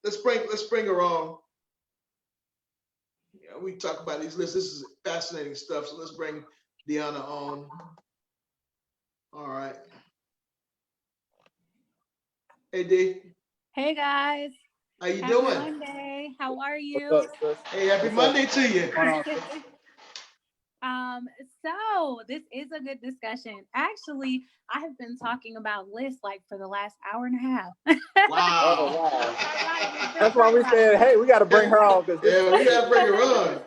let's bring her on. Yeah, we talk about these lists. This is fascinating stuff. So let's bring Deanna on. All right. Hey, D. Hey, guys. How you doing? Happy Monday. How are you? What's up, hey, happy Monday to you. So this is a good discussion. Actually, I have been talking about lists like for the last hour and a half. Wow. Oh, wow. That's why we said, hey, we got to bring her on. We got to bring her on.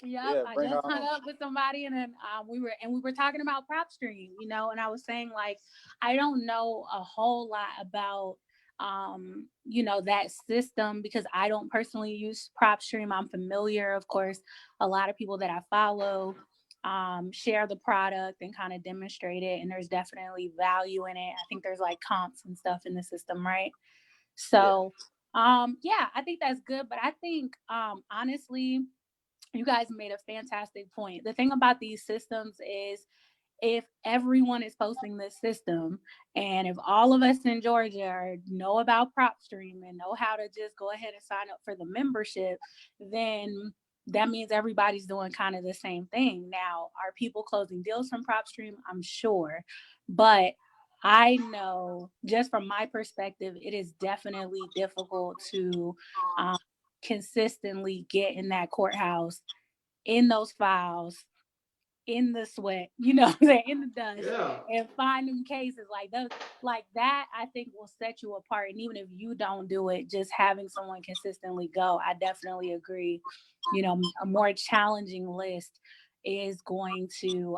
Yep, I just hung up with somebody, and then we were talking about PropStream, you know, and I was saying like I don't know a whole lot about you know, that system because I don't personally use PropStream. I'm familiar, of course, a lot of people that I follow share the product and kind of demonstrate it, and there's definitely value in it. I think there's like comps and stuff in the system, right? So yeah, I think that's good, but I think honestly, you guys made a fantastic point. The thing about these systems is if everyone is posting this system and if all of us in Georgia know about PropStream and know how to just go ahead and sign up for the membership, then that means everybody's doing kind of the same thing. Now, are people closing deals from PropStream? I'm sure. But I know just from my perspective, it is definitely difficult to consistently get in that courthouse, in those files, in the sweat, you know, in the dust, and find them cases like those, like that. I think will set you apart. And even if you don't do it, just having someone consistently go, I definitely agree. You know, a more challenging list is going to,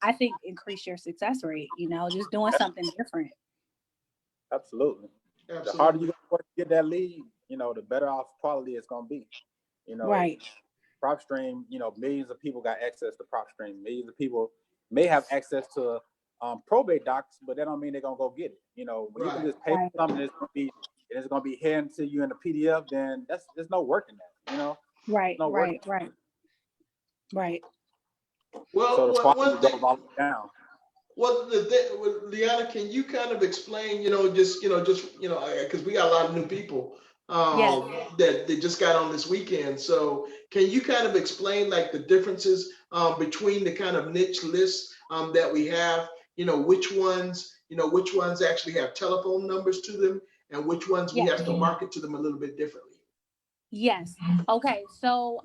I think, increase your success rate. You know, just doing something different. Absolutely. The harder you work to get that lead, you know, the better off quality it's going to be. You know, right. PropStream, you know, millions of people got access to PropStream. Millions of people may have access to probate docs, but that don't mean they're going to go get it. You know, when you can just pay for something that's going to be handed to you in a PDF, then there's no work in that, you know? Right, no right. Well, so the one thing, goes all down. Well, Liana, can you kind of explain, because we got a lot of new people that they just got on this weekend. So can you kind of explain like the differences between the kind of niche lists that we have, which ones, which ones actually have telephone numbers to them and which ones we have to market to them a little bit differently. Yes. Okay. So,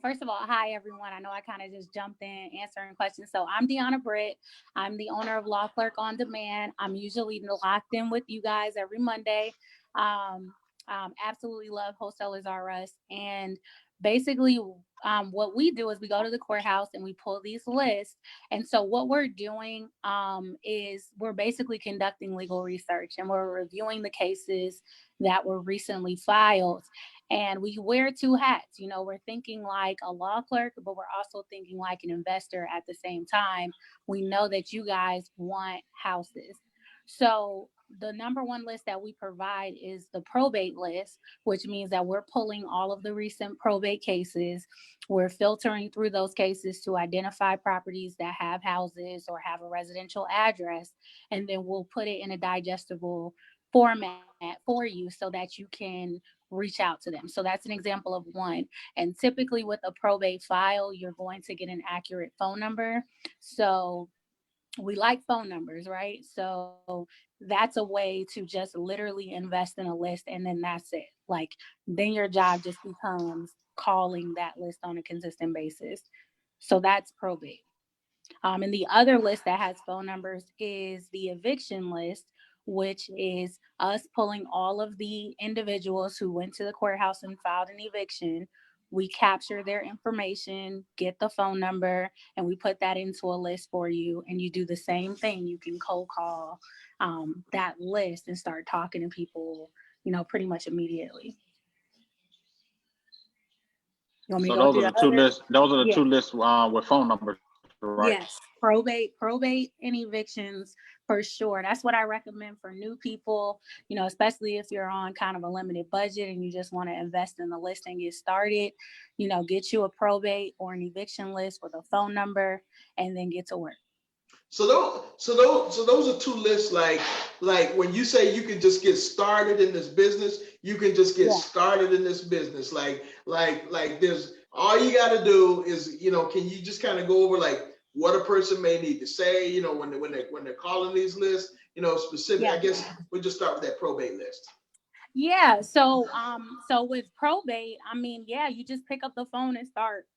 first of all, hi everyone. I know I kind of just jumped in answering questions. So I'm Deanna Britt. I'm the owner of Law Clerk on Demand. I'm usually locked in with you guys every Monday. Absolutely love Wholesalers R Us. And basically, what we do is we go to the courthouse and we pull these lists. And so what we're doing is we're basically conducting legal research and we're reviewing the cases that were recently filed. And we wear two hats. We're thinking like a law clerk, but we're also thinking like an investor at the same time. We know that you guys want houses. So the number one list that we provide is the probate list, which means that we're pulling all of the recent probate cases. We're filtering through those cases to identify properties that have houses or have a residential address. And then we'll put it in a digestible format for you so that you can reach out to them. So that's an example of one. And typically with a probate file, you're going to get an accurate phone number. So we like phone numbers, right? So that's a way to just literally invest in a list and then that's it. Like then your job just becomes calling that list on a consistent basis. So that's probate. And the other list that has phone numbers is the eviction list, which is us pulling all of the individuals who went to the courthouse and filed an eviction. We capture their information, get the phone number, and we put that into a list for you. And you do the same thing. You can cold call that list and start talking to people, pretty much immediately. So those are the two lists. Those are the two lists with phone numbers, right? Yes, probate and evictions for sure. That's what I recommend for new people, especially if you're on kind of a limited budget and you just want to invest in the list and get started, get you a probate or an eviction list with a phone number and then get to work. So those are two lists. Like when you say you can just get started in this business, you can just get started in this business. Like there's all you got to do is can you just kind of go over like what a person may need to say when they're calling these lists specific. I guess we'll just start with that probate list. Yeah. So with probate, you just pick up the phone and start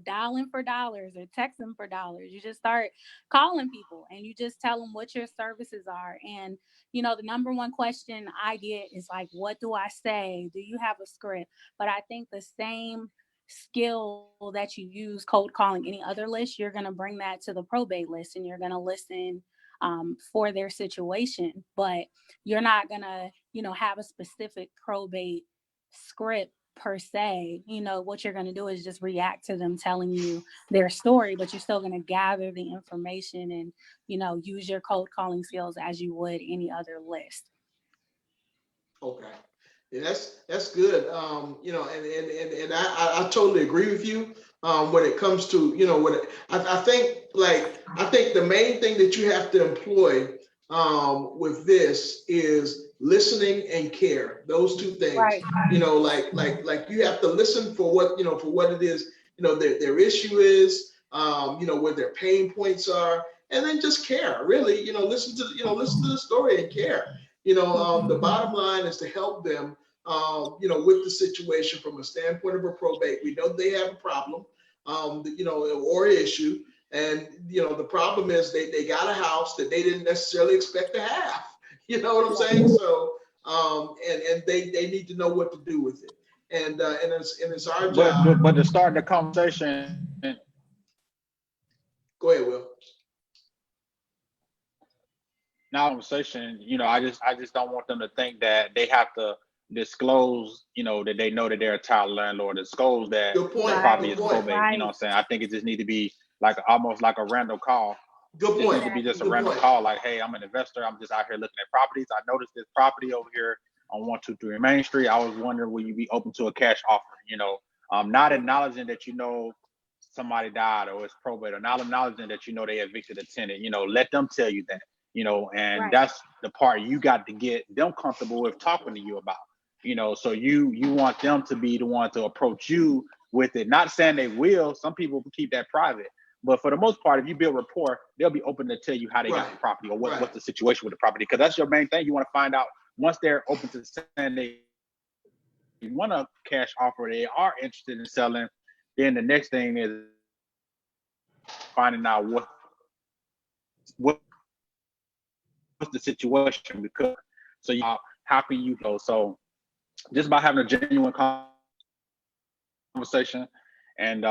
dialing for dollars or texting for dollars. You just start calling people and you just tell them what your services are. And, the number one question I get is like, what do I say? Do you have a script? But I think the same skill that you use cold calling any other list, you're going to bring that to the probate list and you're going to listen for their situation. But you're not going to, have a specific probate script per se. What you're going to do is just react to them telling you their story, but you're still going to gather the information and use your cold calling skills as you would any other list. Okay. Yeah, that's good. And I totally agree with you when it comes to I think the main thing that you have to employ with this is listening and care. Those two things. Right. Like you have to listen for what for what it is their issue is. Where their pain points are, and then just care. Really, listen to the story and care. The bottom line is to help them, with the situation from a standpoint of a probate. We know they have a problem, or issue. And, the problem is they got a house that they didn't necessarily expect to have. You know what I'm saying? So, and they need to know what to do with it. And it's our job. But to start the conversation. Go ahead, Will. Now conversation, I just don't want them to think that they have to disclose, that they know that they're a child landlord, disclose that the property is probate. Right. You know what I'm saying? I think it just need to be like almost like a random call. Good point. It could be just a random call, like, hey, I'm an investor. I'm just out here looking at properties. I noticed this property over here on 123 Main Street. I was wondering, will you be open to a cash offer? Not acknowledging that somebody died or it's probate, or not acknowledging that they evicted a tenant. Let them tell you that. And right. That's the part you got to get them comfortable with talking to you about, so you want them to be the one to approach you with it. Not saying they will, some people keep that private, But for the most part, if you build rapport, they'll be open to tell you how they got the property or what's the situation with the property, because that's your main thing. You want to find out once they're open to saying they want a cash offer, they are interested in selling. Then the next thing is finding out what's the situation, because so how can you go? So just by having a genuine conversation and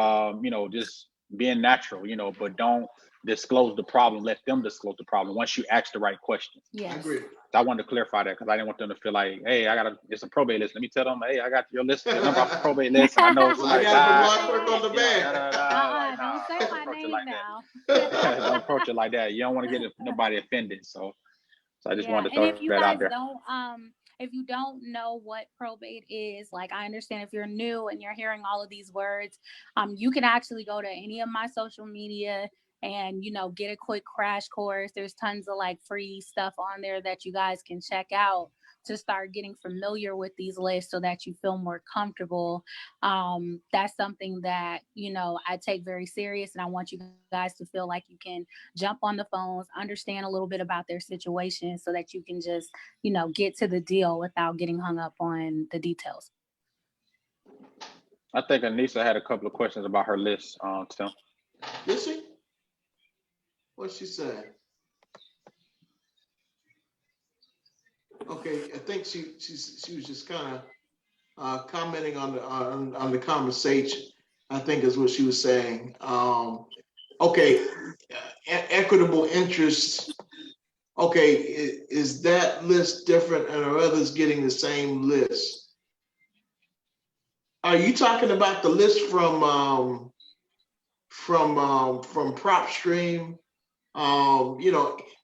just being natural, but don't disclose the problem. Let them disclose the problem once you ask the right questions. Yeah, I agree. I wanted to clarify that because I didn't want them to feel like, hey, it's a probate list. Let me tell them, hey, I got your list, your number off the probate list. And I know somebody died. On the back. Don't say my name now. Don't approach it like that. You don't want to get nobody offended. So I just wanted to throw that out there. If you don't know what probate is, like, I understand if you're new and you're hearing all of these words, you can actually go to any of my social media and, get a quick crash course. There's tons of like free stuff on there that you guys can check out to start getting familiar with these lists so that you feel more comfortable. That's something that, I take very serious, and I want you guys to feel like you can jump on the phones, understand a little bit about their situation so that you can just, get to the deal without getting hung up on the details. I think Anissa had a couple of questions about her list, Tim. Did she? What'd she say? Okay, I think she was just kind of commenting on the conversation, I think is what she was saying. Okay, equitable interest. Okay, is that list different, and are others getting the same list? Are you talking about the list from PropStream?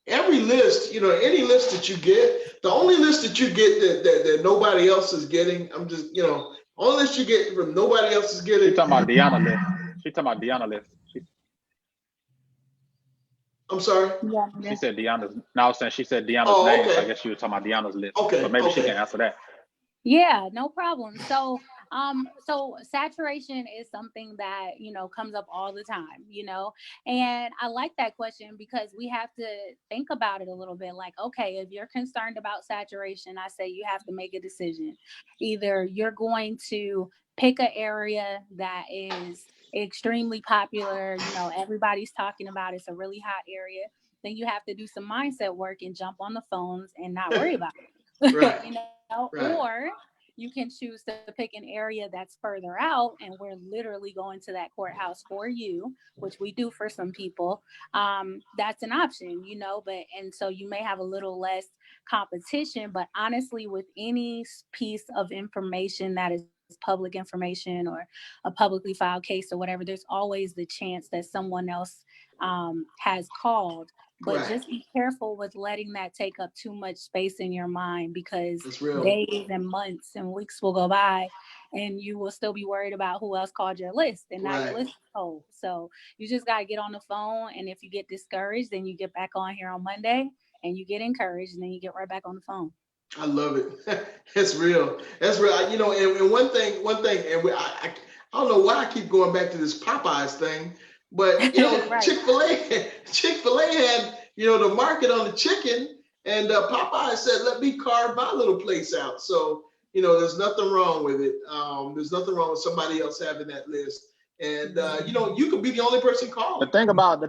Every list, any list that you get, the only list that you get that nobody else is getting, only list you get from nobody else is getting. She's talking about Deanna list. She's talking about Deanna list. I'm sorry? Yeah. She said Deanna's. No, I was saying she said Deanna's name. So I guess she was talking about Deanna's list. Okay. So maybe she can answer that. Yeah, no problem. So saturation is something that, comes up all the time, and I like that question because we have to think about it a little bit. Like, okay, if you're concerned about saturation, I say you have to make a decision. Either you're going to pick an area that is extremely popular, everybody's talking about it's a really hot area. Then you have to do some mindset work and jump on the phones and not worry about it. Right. Right. Or you can choose to pick an area that's further out, and we're literally going to that courthouse for you, which we do for some people. That's an option, and so you may have a little less competition, but honestly, with any piece of information that is public information or a publicly filed case or whatever, there's always the chance that someone else has called. But just be careful with letting that take up too much space in your mind, because days and months and weeks will go by and you will still be worried about who else called your list and not your list told. So you just got to get on the phone. And if you get discouraged, then you get back on here on Monday and you get encouraged, and then you get right back on the phone. I love it. It's real. That's real. And one thing, and I don't know why I keep going back to this Popeyes thing. But, right. Chick-fil-A had, the market on the chicken, and Popeye said, let me carve my little place out. So, there's nothing wrong with it. There's nothing wrong with somebody else having that list. And, you could be the only person calling. The thing about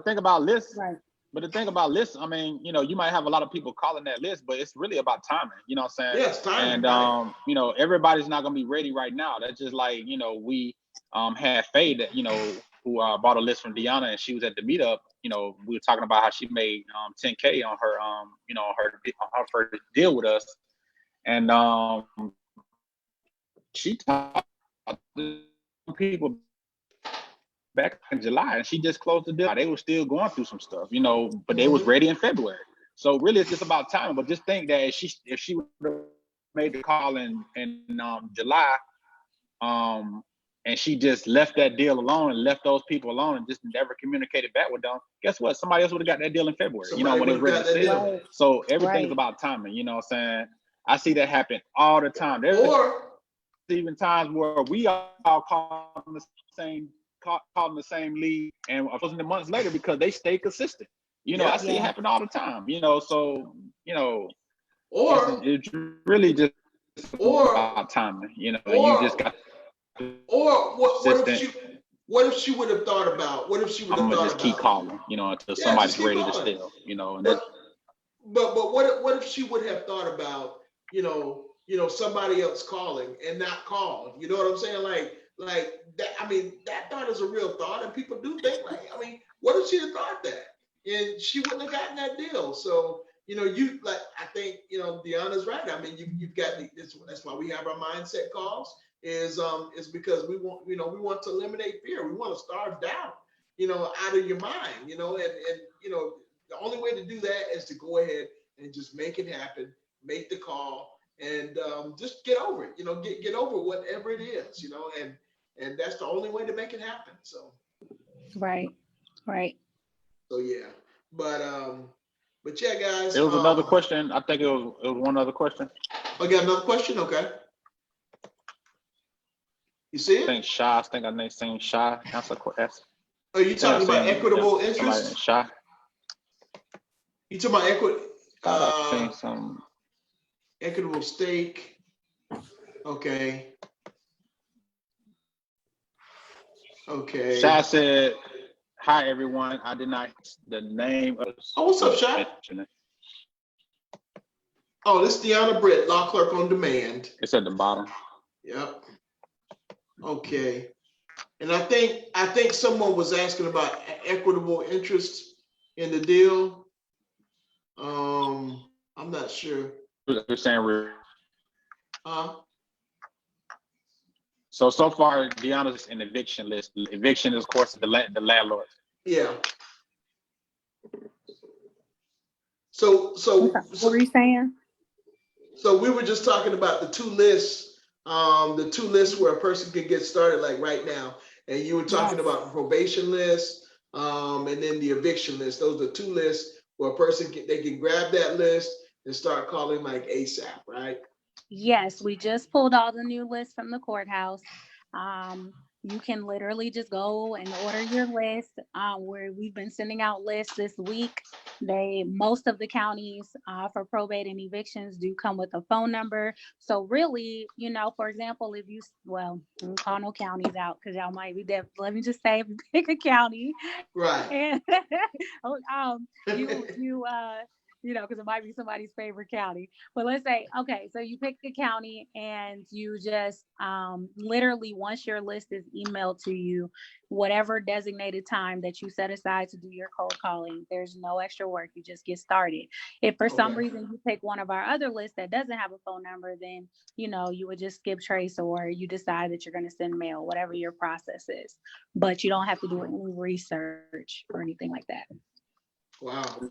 lists, right. But the thing about lists, I mean, you might have a lot of people calling that list, but it's really about timing, you know what I'm saying? Yes, timing. And, everybody's not going to be ready right now. That's just like, we had Faye that, who bought a list from Deanna, and she was at the meetup. We were talking about how she made $10K on her, on her first deal with us, and she talked to people back in July, and she just closed the deal. They were still going through some stuff, but they was ready in February. So really, it's just about time. But just think that if she would have made the call in July, and she just left that deal alone and left those people alone and just never communicated back with them, guess what? Somebody else would have got that deal in February, when it was ready to sell. Right. So everything's about timing, you know what I'm saying? I see that happen all the time. There's even times where we all call the same calling the same lead and a thousand months later because they stay consistent. You know, I see it happen all the time. You know, so it's really just about timing. You know, you just got. What if she would have thought about? What if she would have thought about? I'm gonna just keep calling, until somebody's ready to sell, And but what if she would have thought about, somebody else calling and not called? You know what I'm saying? Like that. I mean, that thought is a real thought, and people do think what if she had thought that and she wouldn't have gotten that deal? So I think Deanna's right. I mean, you've got that's why we have our mindset calls. Is because we want to eliminate fear. We want to starve doubt, out of your mind, and the only way to do that is to go ahead and just make it happen, make the call, and just get over it, get over whatever it is, and that's the only way to make it happen. So right. So yeah, but yeah, guys. There was another question. I think it was one other question. I got another question. Okay. You see it? I think I named saying Shy. That's a question. Are you talking about equitable interest? Shy. You talking about equitable stake? Okay. Shy said, "Hi everyone. I did not the name of." Oh, what's up, Shy? Oh, this is Deanna Britt, law clerk on demand. It's at the bottom. Yep. Okay, and I think someone was asking about equitable interest in the deal. I'm not sure. You're saying, So far, Deanna's an eviction list. Eviction is, of course, the landlord. Yeah. So what were you saying? So we were just talking about the two lists. The two lists where a person can get started, like right now, and you were talking about the probation list, and then the eviction list. Those are two lists where a person can grab that list and start calling like ASAP, right? Yes, we just pulled all the new lists from the courthouse. You can literally just go and order your list. Where we've been sending out lists this week. Most of the counties for probate and evictions do come with a phone number. So really, for example, if you don't call no counties out because y'all might be deaf. Let me just say, if you pick a county, right? And because it might be somebody's favorite county. But let's say, okay, so you pick a county and you just literally, once your list is emailed to you, whatever designated time that you set aside to do your cold calling, there's no extra work. You just get started. If for some reason you pick one of our other lists that doesn't have a phone number, then, you would just skip trace, or you decide that you're going to send mail, whatever your process is. But you don't have to do any research or anything like that. Wow.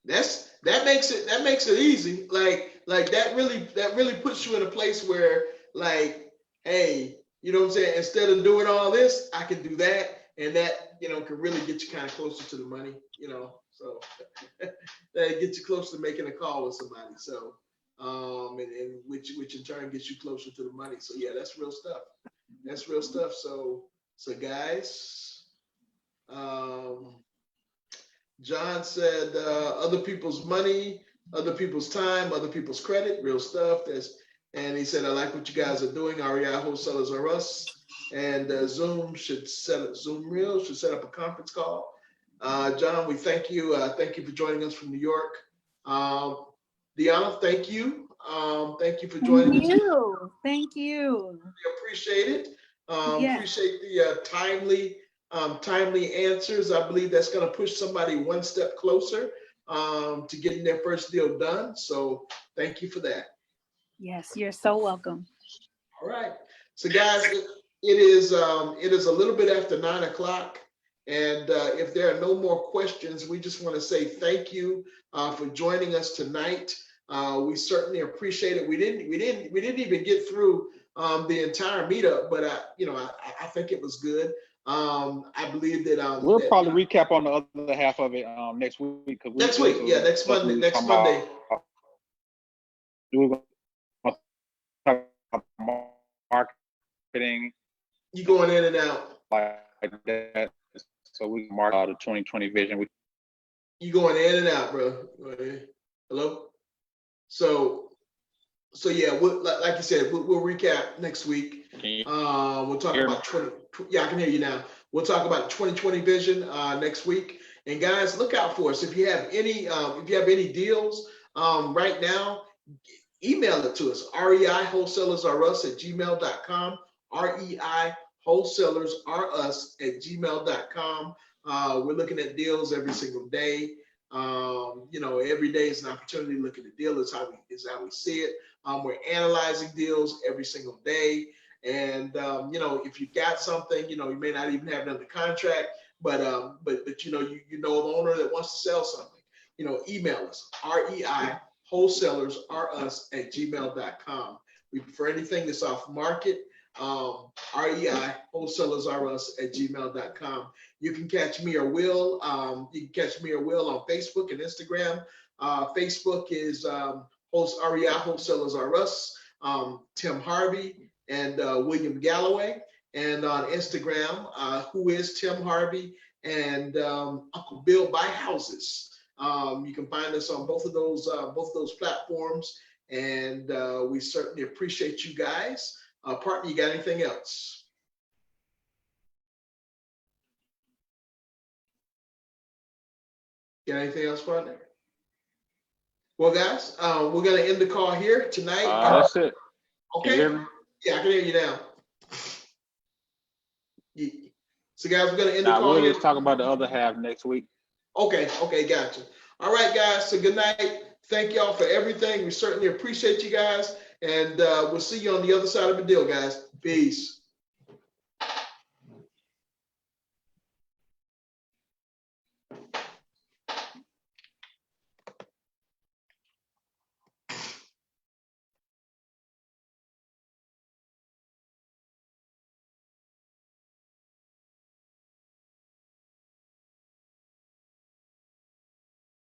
That makes it easy. Like that really puts you in a place where, like, hey, you know what I'm saying? Instead of doing all this, I can do that, and that can really get you kind of closer to the money. So that gets you closer to making a call with somebody. So and which in turn gets you closer to the money. So yeah, that's real stuff. That's real stuff. So guys, John said, other people's money, other people's time, other people's credit, real stuff. And he said, I like what you guys are doing. REI Wholesalers are us. And Zoom should set up a conference call. John, we thank you. Thank you for joining us from New York. Deanna, thank you. Thank you for joining us. Thank you. We appreciate it. Appreciate the timely answers. I believe that's going to push somebody one step closer to getting their first deal done. So thank you for that. Yes, you're so welcome. All right. So guys, it is a little bit after 9 o'clock. And if there are no more questions, we just want to say thank you for joining us tonight. We certainly appreciate it. We didn't even get through the entire meetup, but I think it was good. I believe that we'll probably recap on the other half of it next week. Next Monday. We're going to talk about marketing. You going in and out? Like that, so we can mark out the 2020 vision. You going in and out, bro. Hello? So yeah, like you said, we'll recap next week. We'll talk about 20. Yeah, I can hear you now. We'll talk about 2020 vision next week. And guys, look out for us. If you have any deals right now, email it to us. REIWholesalersareus@gmail.com. REIWholesalersareus@gmail.com. We're looking at deals every single day. Every day is an opportunity to look at the deal. Is how we see it. We're analyzing deals every single day. And if you've got something, you may not even have it under contract, but you know the owner that wants to sell something, email us, REIWholesalersareus@gmail.com. We prefer anything that's off market. REIWholesalersareus@gmail.com. You can catch me or Will. You can catch me or Will on Facebook and Instagram. Facebook is REI Wholesalers Are Us, Tim Harvey and William Galloway. And on Instagram, who is Tim Harvey and Uncle Bill Buy Houses. You can find us on both of those platforms, and we certainly appreciate you guys. Partner, you got anything else? Got anything else, partner? Well, guys, we're going to end the call here tonight. That's it. Okay. Can you hear me? Yeah, I can hear you now. Yeah. So, guys, we're going to end the call We'll here. just talk about the other half next week. Okay, gotcha. All right, guys, so good night. Thank y'all for everything. We certainly appreciate you guys, and we'll see you on the other side of the deal, guys. Peace.